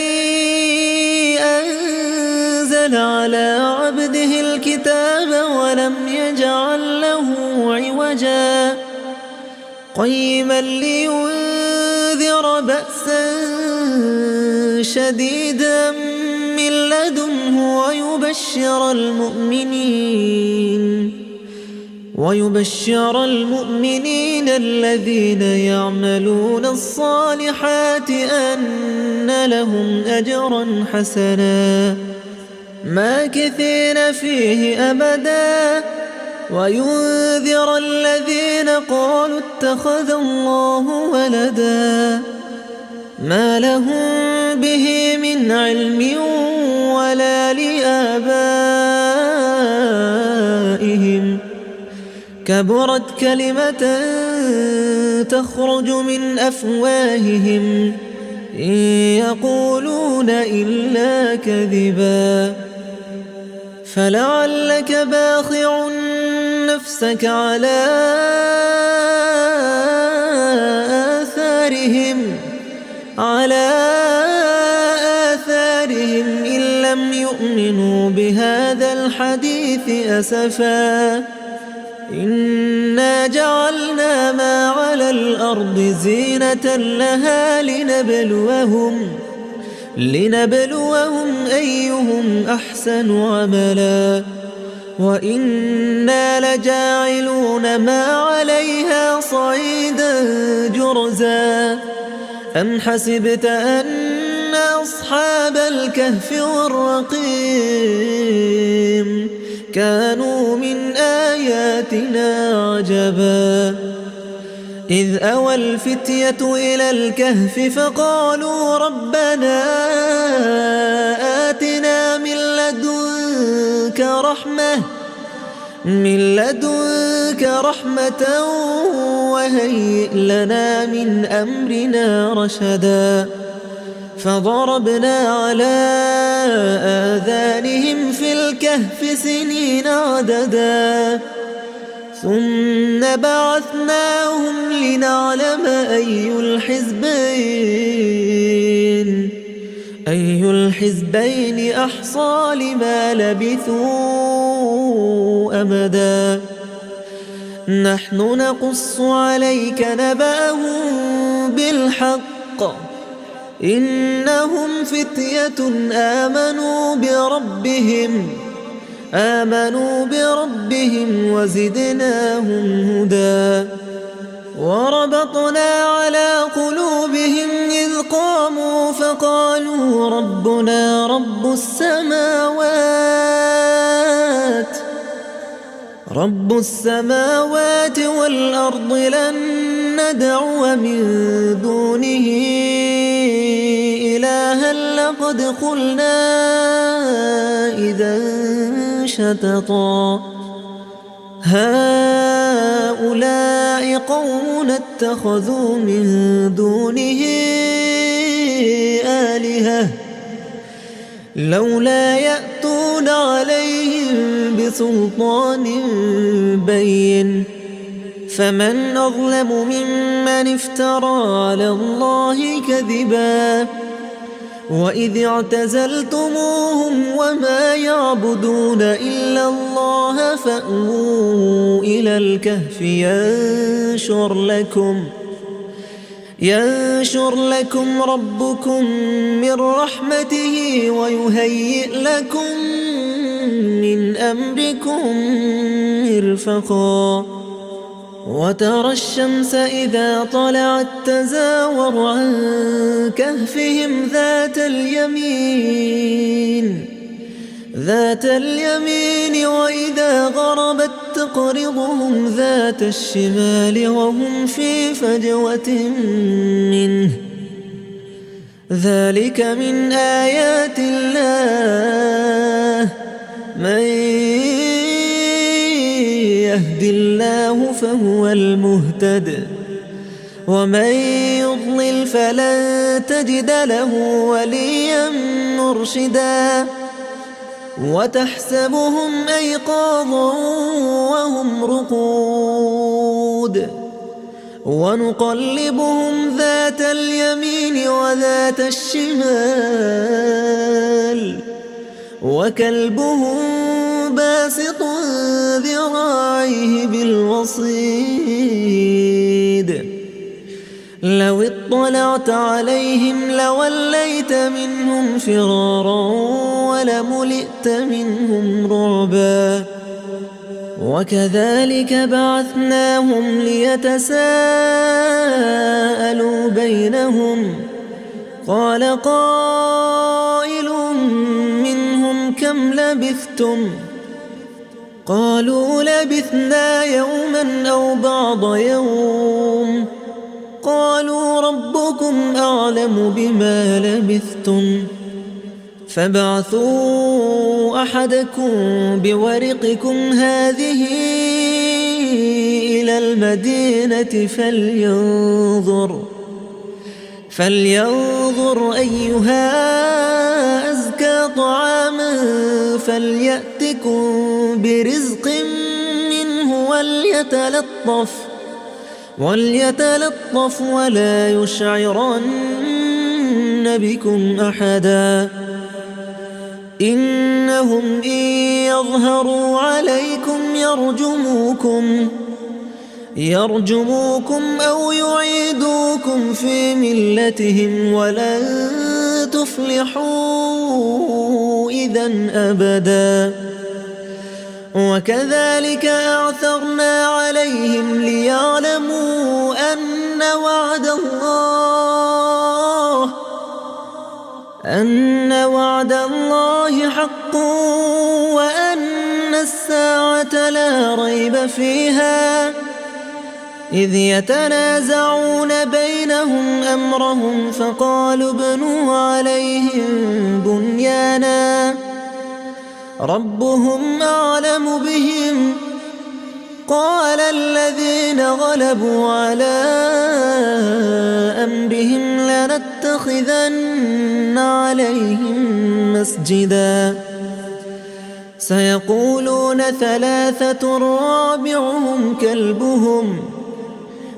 أنزل أنزل على عبده الكتاب ولم يجعل له عوجا قيما لينذر بأسا شديدا من لدنه ويبشر المؤمنين الذين يعملون الصالحات أن لهم أجرا حسنا ماكثين فيه أبدا وينذر الذين قالوا اتخذ الله ولدا ما لهم به من علم ولا لآبائهم كبرت كلمة تخرج من أفواههم إن يقولون إلا كذبا فلعلك باخع نفسك على آثارهم إن لم يؤمنوا بهذا الحديث أسفا إنا جعلنا ما على الأرض زينة لها لنبلوهم أيهم أحسن عملا وإنا لجاعلون ما عليها صعيدا جرزا أم حسبت أن أصحاب الكهف والرقيم كانوا من آياتنا عجبا إذ أوى الفتية إلى الكهف فقالوا ربنا آتنا من لدنك رحمة وهيئ لنا من أمرنا رشدا فضربنا على آذانهم في الكهف سنين عددا ثم بعثناهم لنعلم أي الحزبين أحصى لما لبثوا أمدا نحن نقص عليك نبأهم بالحق إنهم فتية آمنوا بربهم وزدناهم هدى وربطنا على قلوبهم إذ قاموا فقالوا ربنا رب السماوات والأرض لن ندعو من دونه إلها لقد قلنا إذا شططا هؤلاء قوم اتخذوا من دونه آلهة لولا يأتون عليهم بسلطان بين فمن أظلم ممن افترى على الله كذبا وإذ اعتزلتموهم وما يعبدون إلا الله فأووا إلى الكهف ينشر لكم ربكم من رحمته ويهيئ لكم من أمركم مرفقا وترى الشمس إذا طلعت تزاور عن كهفهم ذات اليمين وإذا غربت تقرضهم ذات الشمال وهم في فجوة منه ذلك من آيات الله من يهد الله فهو المهتد ومن يضلل فلن تجد له وليا مرشدا وتحسبهم أيقاظا وهم رقود ونقلبهم ذات اليمين وذات الشمال وكلبهم باسط ذراعيه بالوصيد لو اطلعت عليهم لوليت منهم فرارا ولملئت منهم رعبا وكذلك بعثناهم ليتساءلوا بينهم قال قائل منهم كم لبثتم قالوا لبثنا يوما أو بعض يوم قالوا ربكم أعلم بما لبثتم فابعثوا أحدكم بورقكم هذه إلى المدينة فلينظر أيها أزكى طعاما فليأتكم برزق منه وليتلطف ولا يشعرن بكم أحدا إنهم إن يظهروا عليكم يرجموكم أو يعيدوكم في ملتهم ولن تفلحوا إذا أبدا وكذلك أعثرنا عليهم ليعلموا أن وعد الله حق وأن الساعة لا ريب فيها إذ يتنازعون بينهم أمرهم فقالوا ابنوا عليهم بنيانا ربهم أعلم بهم قال الذين غلبوا على أمرهم لنتخذن عليهم مسجدا سيقولون ثلاثة رابعهم كلبهم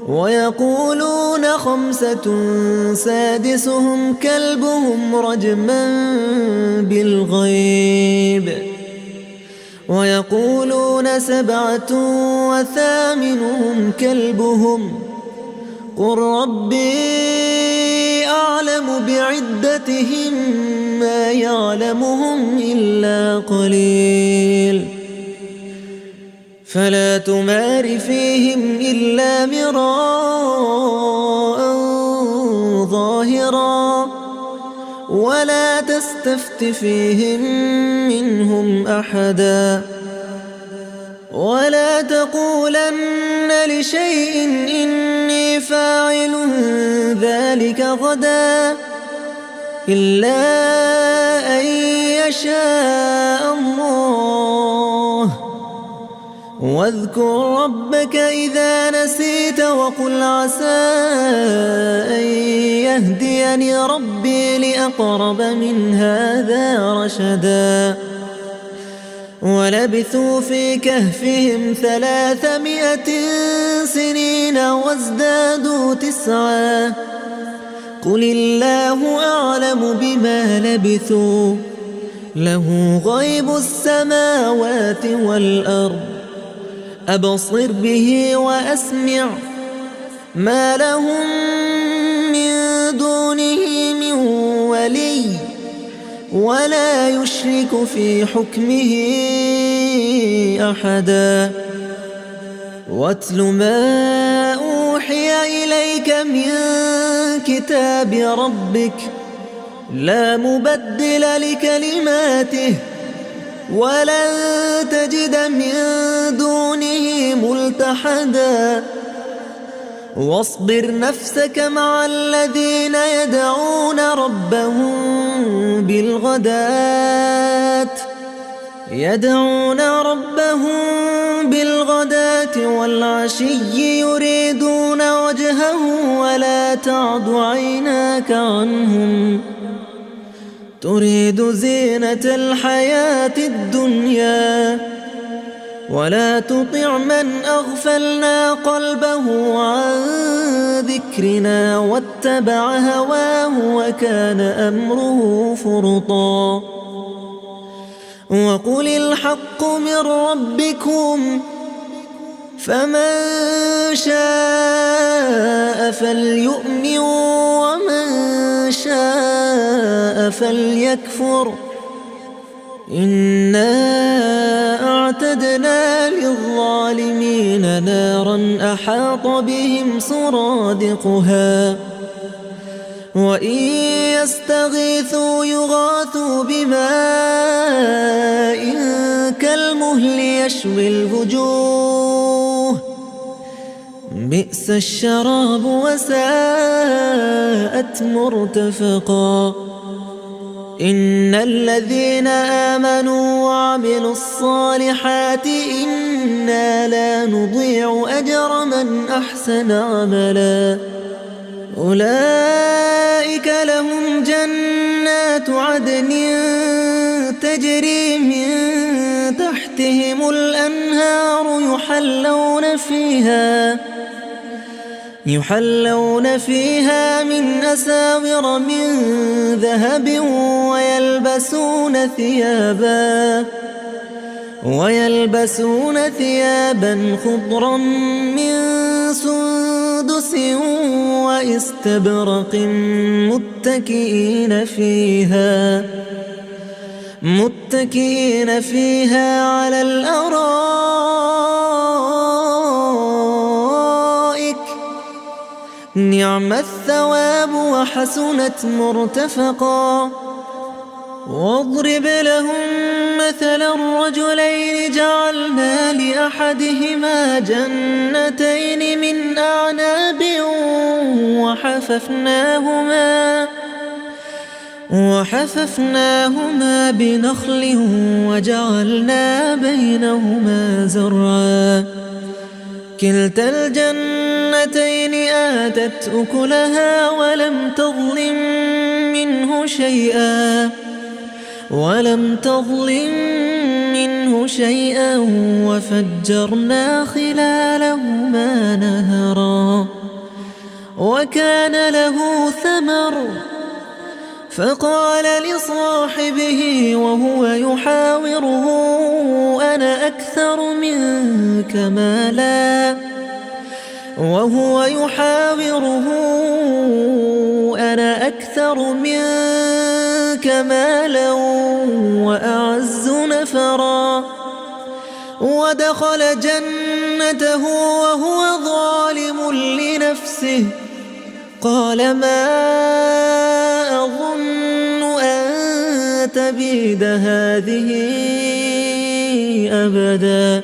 ويقولون خمسة سادسهم كلبهم رجما بالغيب ويقولون سبعة وثامنهم كلبهم قل ربي أعلم بعدتهم ما يعلمهم إلا قليل فلا تمار فيهم إلا مراء ظاهرا ولا تستفت فيهم منهم أحدا ولا تقولن لشيء إني فاعل ذلك غدا إلا أن يشاء الله واذكر ربك إذا نسيت وقل عسى أن يهديني ربي لأقرب من هذا رشدا ولبثوا في كهفهم 300 سنين وازدادوا 9 قل الله أعلم بما لبثوا له غيب السماوات والأرض أبصر به وأسمع ما لهم من دونه من ولي ولا يشرك في حكمه أحدا واتل ما أوحي إليك من كتاب ربك لا مبدل لكلماته ولن تجد من دونه ملتحدا واصبر نفسك مع الذين يدعون ربهم بالغداة والعشي يريدون وجهه ولا تعد عيناك عنهم تريد زينة الحياة الدنيا ولا تطع من أغفلنا قلبه عن ذكرنا واتبع هواه وكان أمره فرطا وقل الحق من ربكم فمن شاء فليؤمن ومن شاء فليكفر إنا أعتدنا للظالمين نارا أحاط بهم سرادقها وإن يستغيثوا يغاثوا بماء كالمهل يشوي الوجوه بئس الشراب وساءت مرتفقا إن الذين آمنوا وعملوا الصالحات إنا لا نضيع أجر من أحسن عملا أولئك لهم جنات عدن تجري من تحتهم الأنهار يحلون فيها من أساور من ذهب ويلبسون ثيابا خضرا من سندس وإستبرق متكئين فيها على الأرائك نعم الثواب وحسنت مرتفقا واضرب لهم مثلا الرجلين جعلنا لأحدهما جنتين من أعناب وحففناهما بنخل وجعلنا بينهما زرعا كلتا الجنتين آتت أكلها ولم تظلم منه شيئا وفجرنا خلالهما نهرا وكان له ثمر فقال لصاحبه وهو يحاوره أنا أكثر منك مالا وأعز نفرا ودخل جنته وهو ظالم لنفسه قال ما أظن أن تبيد هذه أبدا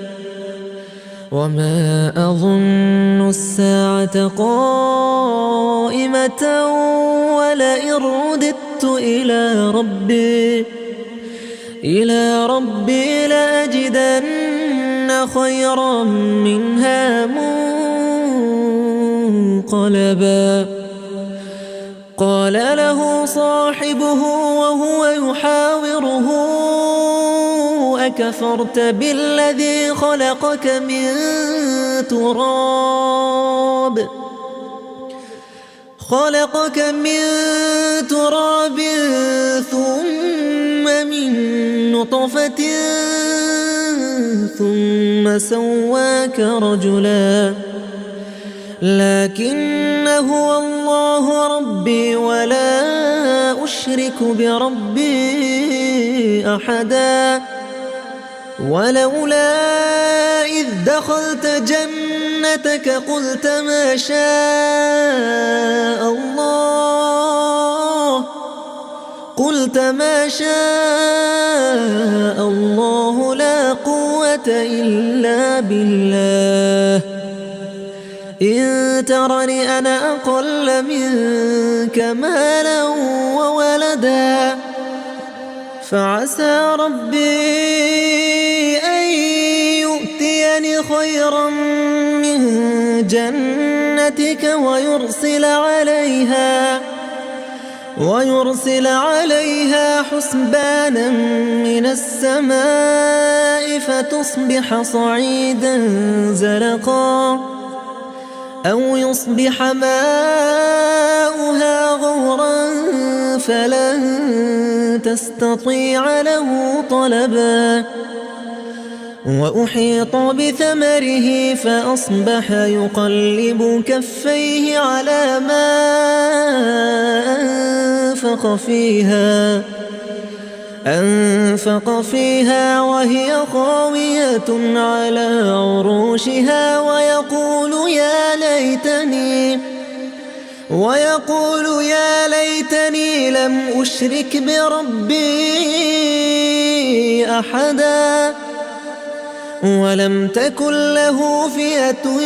وما أظن الساعة قائمة ولئن رددت إلى ربي لأجدن خيرا منها منقلبا قال له صاحبه وهو يحاوره أكفرت بالذي خلقك من تراب ثم من نطفة ثم سواك رجلا لكن هو الله ربي ولا أشرك بربي أحدا ولولا إذ دخلت جنتك قلت ما شاء الله لا قوة إلا بالله إن ترني أنا أقل منك مالا وولدا فعسى ربي أن يؤتيني خيرا من جنتك ويرسل عليها حسبانا من السماء فتصبح صعيدا زلقا أو يصبح ماؤها غورا فلن تستطيع له طلبا وأحيط بثمره فأصبح يقلب كفيه على ما أنفق فيها وهي خاوية على عروشها ويقول يا ليتني لم أشرك بربي أحدا ولم تكن له فئة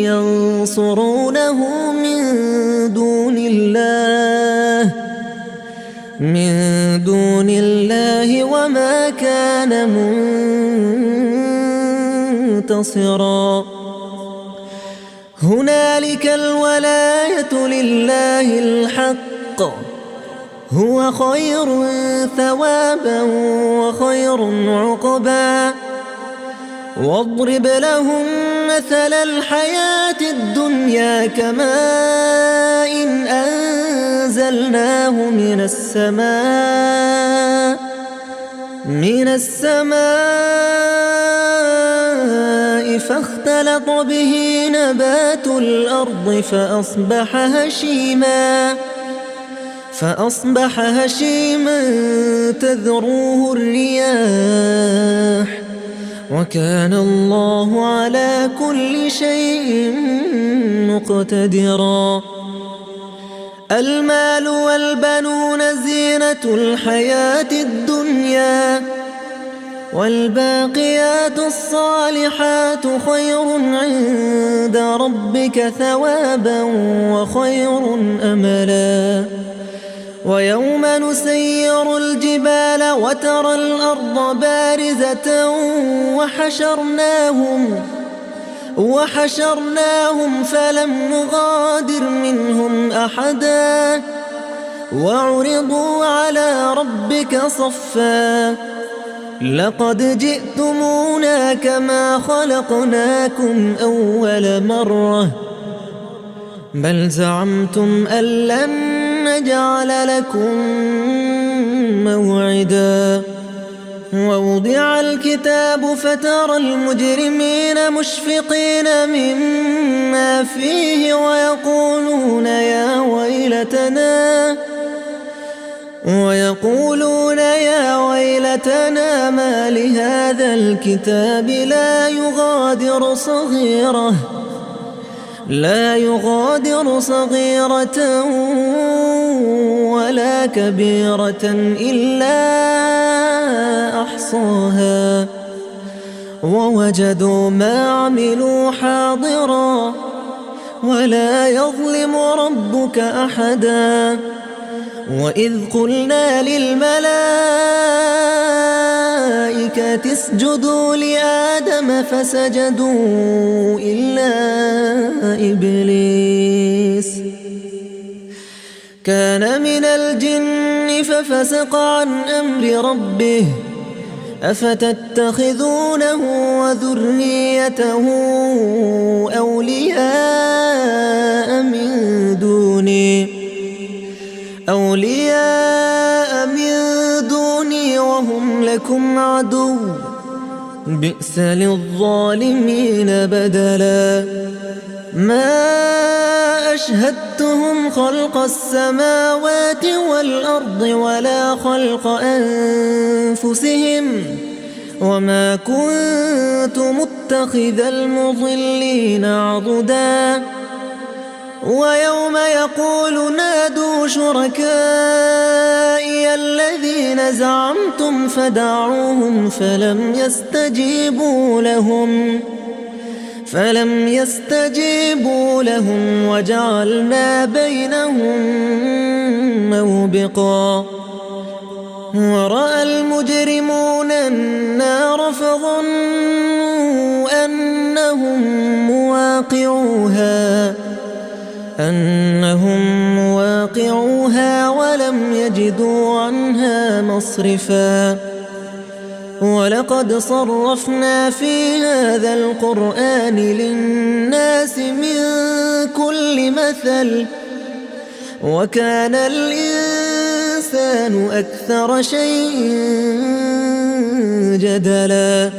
ينصرونه من دون الله وما كان منتصرا هنالك الولاية لله الحق هو خير ثوابا وخير عقبا واضرب لهم مثل الحياة الدنيا كماء أنزلناه من السماء فاختلط به نبات الأرض فأصبح هشيما تذروه الرياح وكان الله على كل شيء مقتدرا المال والبنون زينة الحياة الدنيا والباقيات الصالحات خير عند ربك ثوابا وخير أملا ويوم نسير الجبال وترى الأرض بارزة وحشرناهم فلم نغادر منهم أحدا وعرضوا على ربك صفا لقد جئتمونا كما خلقناكم أول مرة بل زعمتم أن لن نجعل لكم موعدا ووضع الكتاب فترى المجرمين مشفقين مما فيه ويقولون يا ويلتنا ما لهذا الكتاب لا يغادر صغيرة ولا كبيرة إلا أحصاها ووجدوا ما عملوا حاضرا ولا يظلم ربك أحدا وإذ قلنا للملائكة اسجدوا لآدم فسجدوا إلا إبليس كان من الجن ففسق عن أمر ربه أفتتخذونه وذريته أولياء من دوني وهم لكم عدو بئس للظالمين بدلا ما أشهدتهم خلق السماوات والأرض ولا خلق أنفسهم وما كنت متخذ المضلين عضدا ويوم يقول نادوا شركائي الذين زعمتم فدعوهم فلم يستجيبوا لهم وجعلنا بينهم موبقا ورأى المجرمون النار فظنوا أنهم مواقعوها ولم يجدوا عنها مصرفا ولقد صرفنا في هذا القرآن للناس من كل مثل وكان الإنسان أكثر شيء جدلا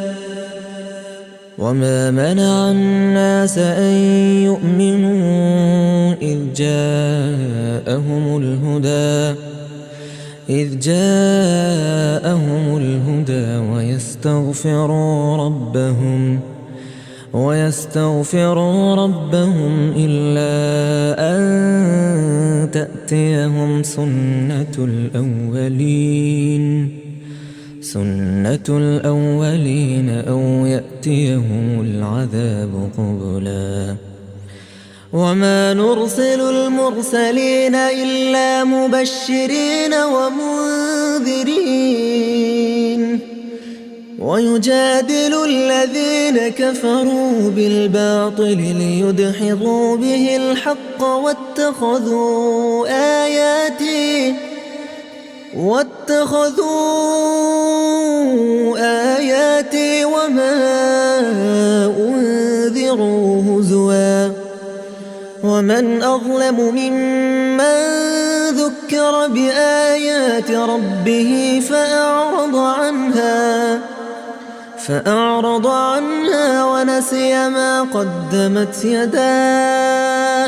وما منع الناس أن يؤمنوا إذ جاءهم الهدى ويستغفروا ربهم إلا أن تأتيهم سنة الأولين أو يأتيهم العذاب قبلا وما نرسل المرسلين إلا مبشرين ومنذرين ويجادل الذين كفروا بالباطل ليدحضوا به الحق واتخذوا آياتي وما أنذروا هزوا ومن أظلم ممن ذكر بآيات ربه فأعرض عنها ونسي ما قدمت يداه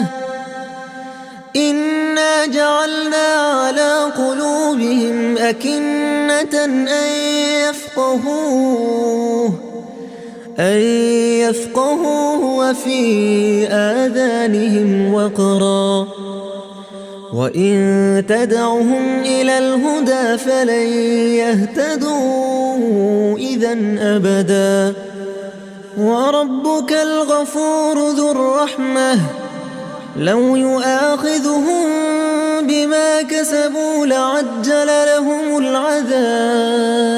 إنا جعلنا على قلوبهم أكنة أن يفقهوه وفي آذانهم وقرا وإن تدعهم إلى الهدى فلن يهتدوا إذا أبدا وربك الغفور ذو الرحمة لو يؤاخذهم بما كسبوا لعجل لهم العذاب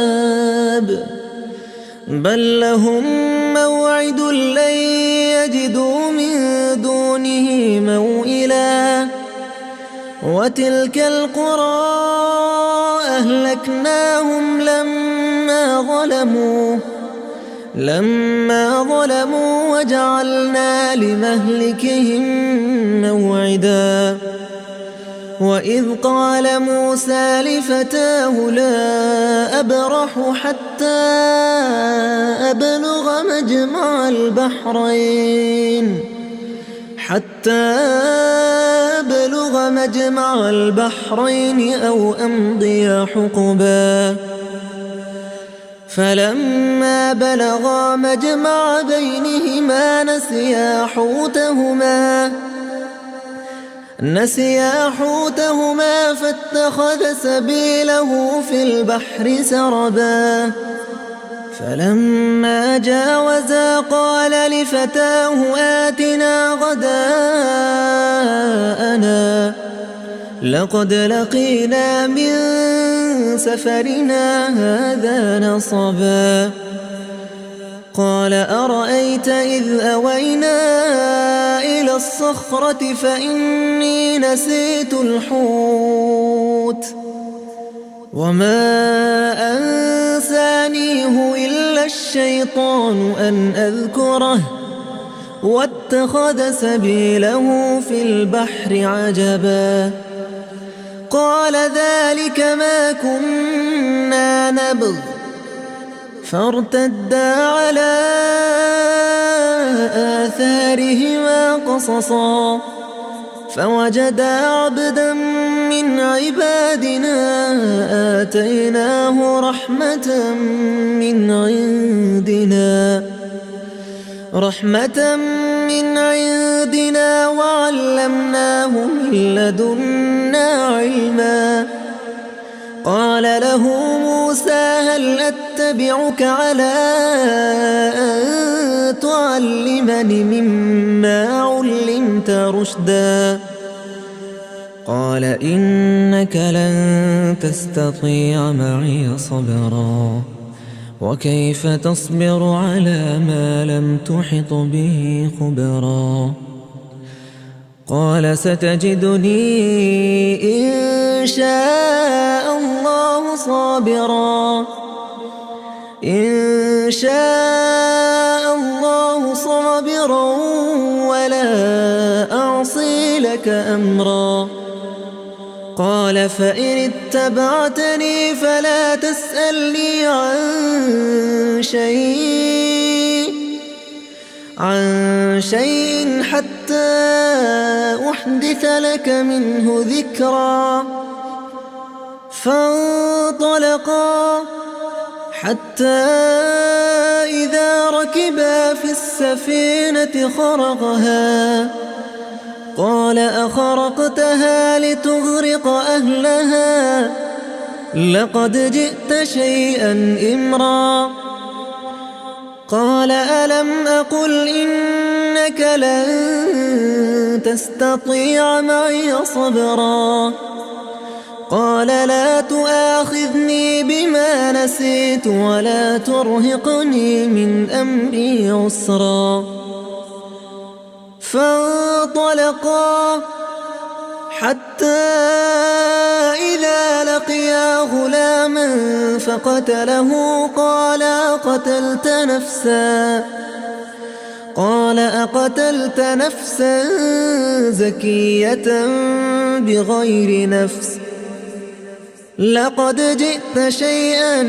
بل لهم موعد لن يجدوا من دونه موئلا وتلك القرى أهلكناهم لما ظلموا وجعلنا لمهلكهم موعدا وإذ قال موسى لفتاه لا أبرح حتى أبلغ مجمع البحرين أو أمضي حقبا فلما بلغا مجمع بينهما نسيا حوتهما فاتخذ سبيله في البحر سربا فلما جاوزا قال لفتاه آتنا غداءنا لقد لقينا من سفرنا هذا نصبا قال أرأيت إذ أوينا إلى الصخرة فإني نسيت الحوت وما أنسانيه إلا الشيطان أن أذكره واتخذ سبيله في البحر عجبا قال ذلك ما كنا نبغ فارتدا على آثارهما قصصا فوجدا عبدا من عبادنا آتيناه رحمة من عندنا وعلمناه من لدنا علما قال له موسى هل أتبعك على أن تعلمني مما علمت رشدا قال إنك لن تستطيع معي صبرا وكيف تصبر على ما لم تحط به خبرا قال ستجدني إن شاء الله صابرا إن شاء الله صابرا ولا أعصي لك أمرا. قال فإن اتبعتني فلا تسألني عن شيء حتى أحدث لك منه ذكرا. فانطلقا حتى إذا ركبا في السفينة خرقها قال أخرقتها لتغرق أهلها لقد جئت شيئا إمرا. قال ألم أقل إنك لن تستطيع معي صبرا. قال لا تؤاخذني بما نسيت ولا ترهقني من أمري عسرا. فانطلقا حتى إذا لقيا غلاما فقتله قال أقتلت نفسا زكية بغير نفس لقد جئت شيئا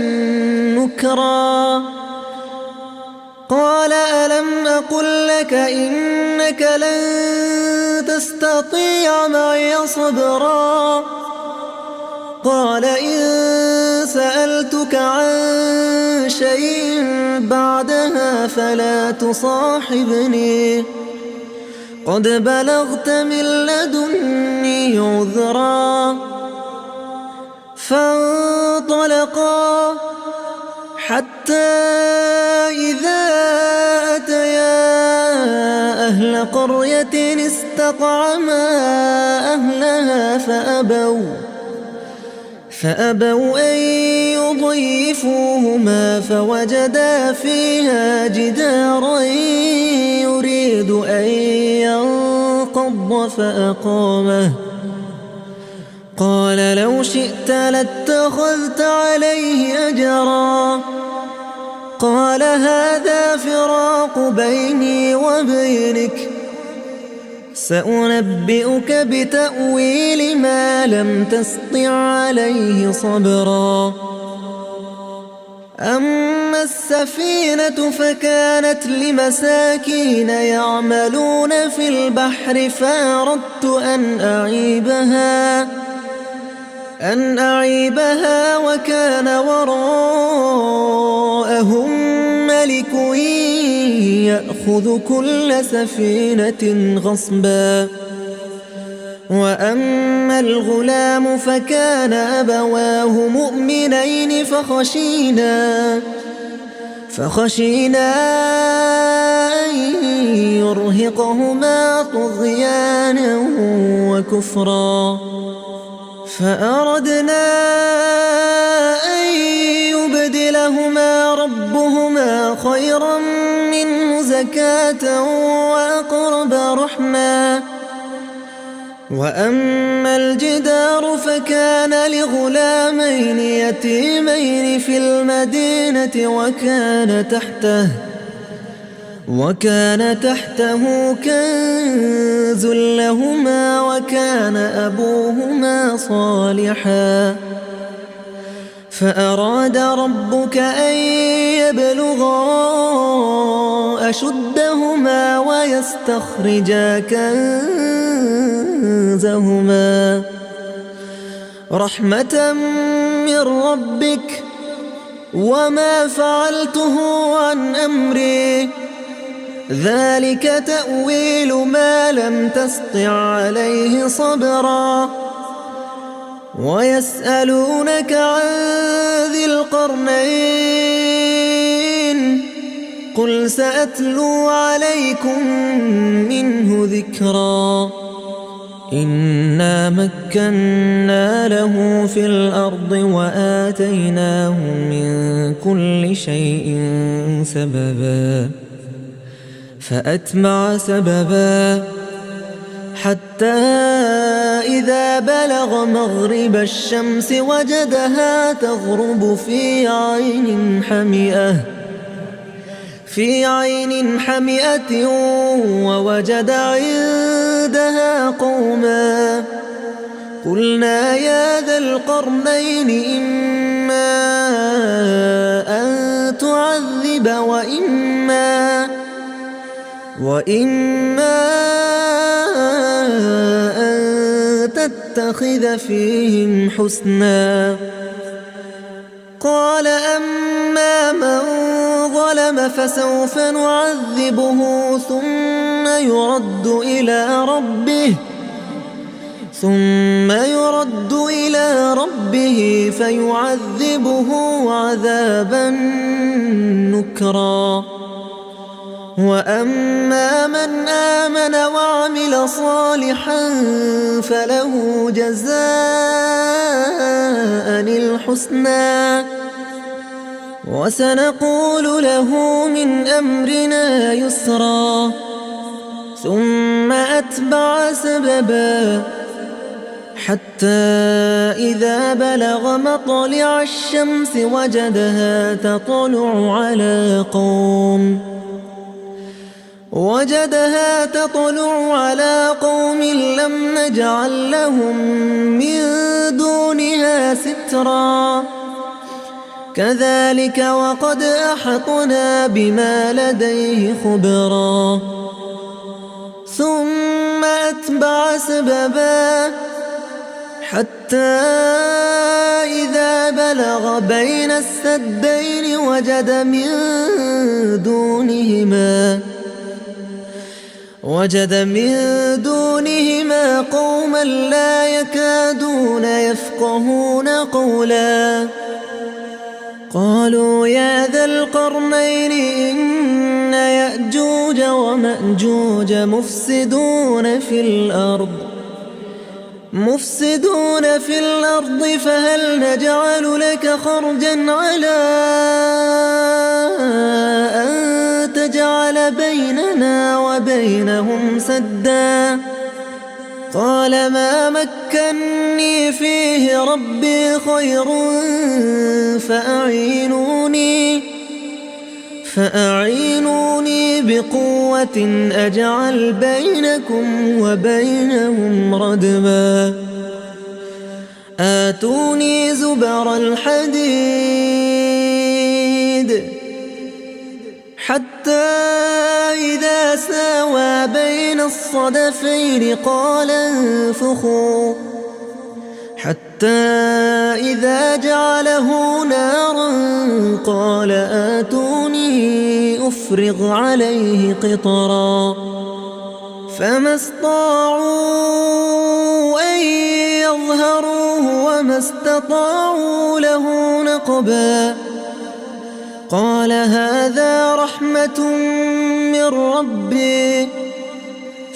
نكرا. قال ألم أقل لك إنك لن تستطيع معي صبرا. قال إن سألتك عن شيء بعدها فلا تصاحبني قد بلغت من لدني عذرا. فانطلقا حتى إذا أتيا أهل قرية استطعما أهلها فأبوا أن يضيفوهما فوجدا فيها جدارا يريد أن ينقض فأقامه. قال لو شئت لاتخذت عليه أجرا. قال هذا فراق بيني وبينك سأنبئك بتأويل ما لم تسطع عليه صبرا. أما السفينة فكانت لمساكين يعملون في البحر فأردت أن أعيبها وكان وراءهم ملك يأخذ كل سفينة غصبا. وأما الغلام فكان أبواه مؤمنين فخشينا أن يرهقهما طغيانا وكفرا. فأردنا أن يبدلهما ربهما خيرا منه زكاة وأقرب رحما. وأما الجدار فكان لغلامين يتيمين في المدينة وكان تحته كنز لهما وكان أبوهما صالحا. فأراد ربك أن يبلغا أشدهما ويستخرجا كنزهما رحمة من ربك وما فعلته عن أمري ذلك تأويل ما لم تسطع عليه صبرا. ويسألونك عن ذي القرنين قل سأتلو عليكم منه ذكرا. إنا مكنا له في الأرض وآتيناه من كل شيء سببا فأتبع سببا حتى إذا بلغ مغرب الشمس وجدها تغرب في عين حمئة ووجد عندها قوما. قلنا يا ذا القرنين إما أن تعذب وإما أن تتخذ فيهم حسنا. قال أما من ظلم فسوف نعذبه ثم يرد إلى ربه فيعذبه عذابا نكرا. وأما من آمن وعمل صالحا فله جزاء الحسنى وسنقول له من أمرنا يسرا. ثم أتبع سببا حتى إذا بلغ مطلع الشمس وجدها تطلع على قوم لم نجعل لهم من دونها سترا. كذلك وقد أحطنا بما لديه خبرا. ثم أتبع سببا حتى إذا بلغ بين السدين وجد من دونهما قوما لا يكادون يفقهون قولا. قالوا يا ذا القرنين إن يأجوج ومأجوج مفسدون في الأرض فهل نجعل لك خرجا على أن تجعل بيننا وبينهم سدا. قال ما مكني فيه ربي خير فأعينوني بقوة أجعل بينكم وبينهم ردما. آتوني زبر الحديد حتى إذا ساوى بين الصدفين قال انفخوا حتى إذا جعله نارا قال آتوني أفرغ عليه قطرا. فما استطاعوا أن يظهروه وما استطاعوا له نقبا. قال هذا رحمة من ربي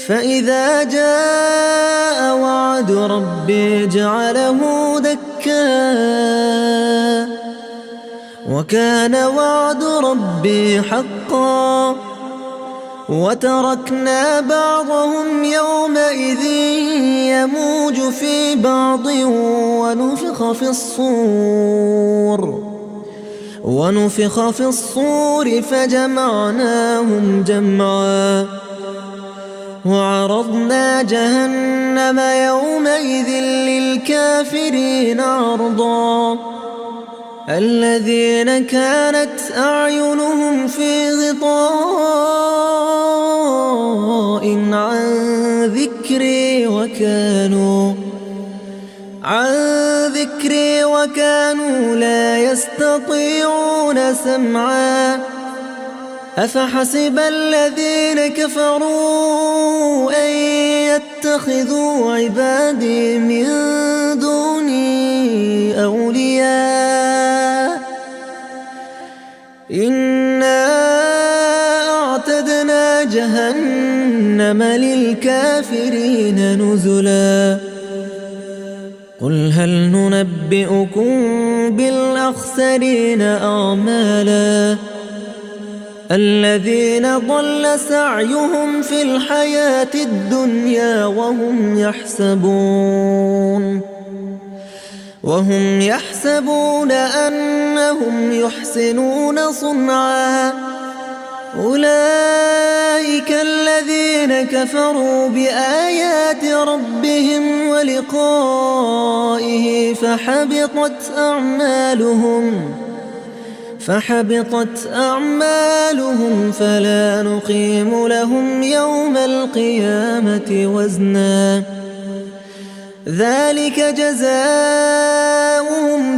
فإذا جاء وعد ربي جعله دكا وكان وعد ربي حقا. وتركنا بعضهم يومئذ يموج في بعض ونفخ في الصور فجمعناهم جمعا. وعرضنا جهنم يومئذ للكافرين عرضا. الذين كانت أعينهم في غطاء عن ذكري وكانوا لا يستطيعون سمعا. أفحسب الذين كفروا أن يتخذوا عبادي من دوني أولياء. إنا أعتدنا جهنم للكافرين نزلا. قل هل ننبئكم بالأخسرين أعمالا الذين ضل سعيهم في الحياة الدنيا وهم يحسبون أنهم يحسنون صنعا أولئك الذين كفروا بآيات ربهم ولقائه فحبطت أعمالهم فلا نقيم لهم يوم القيامة وزنا ذلك جزاؤهم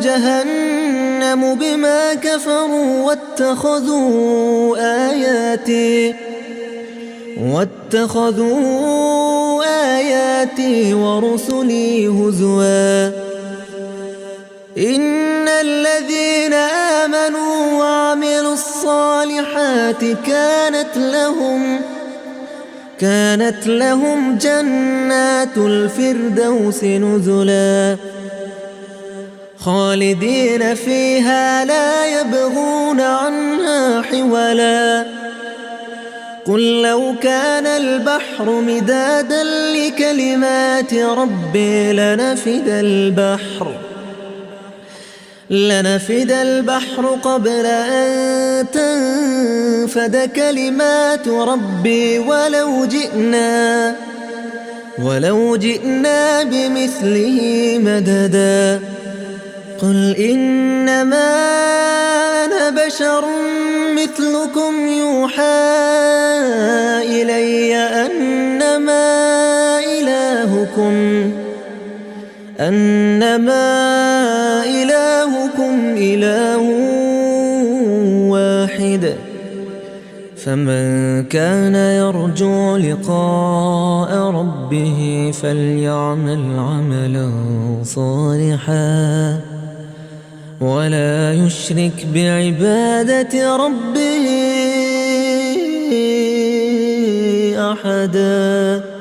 جهنم بما كفروا واتخذوا آياتي ورسلي هزوا إن الذين آمنوا وعملوا الصالحات كانت لهم جنات الفردوس نزلا خالدين فيها لا يبغون عنها حولا قل لو كان البحر مدادا لكلمات ربي لنفد البحر قبل أن تنفد كلمات ربي ولو جئنا بمثله مددا قل إنما أنا بشر مثلكم يوحى إلي أنما إلهكم إله واحد فمن كان يرجو لقاء ربه فليعمل عملا صالحا ولا يشرك بعبادة ربه أحدا.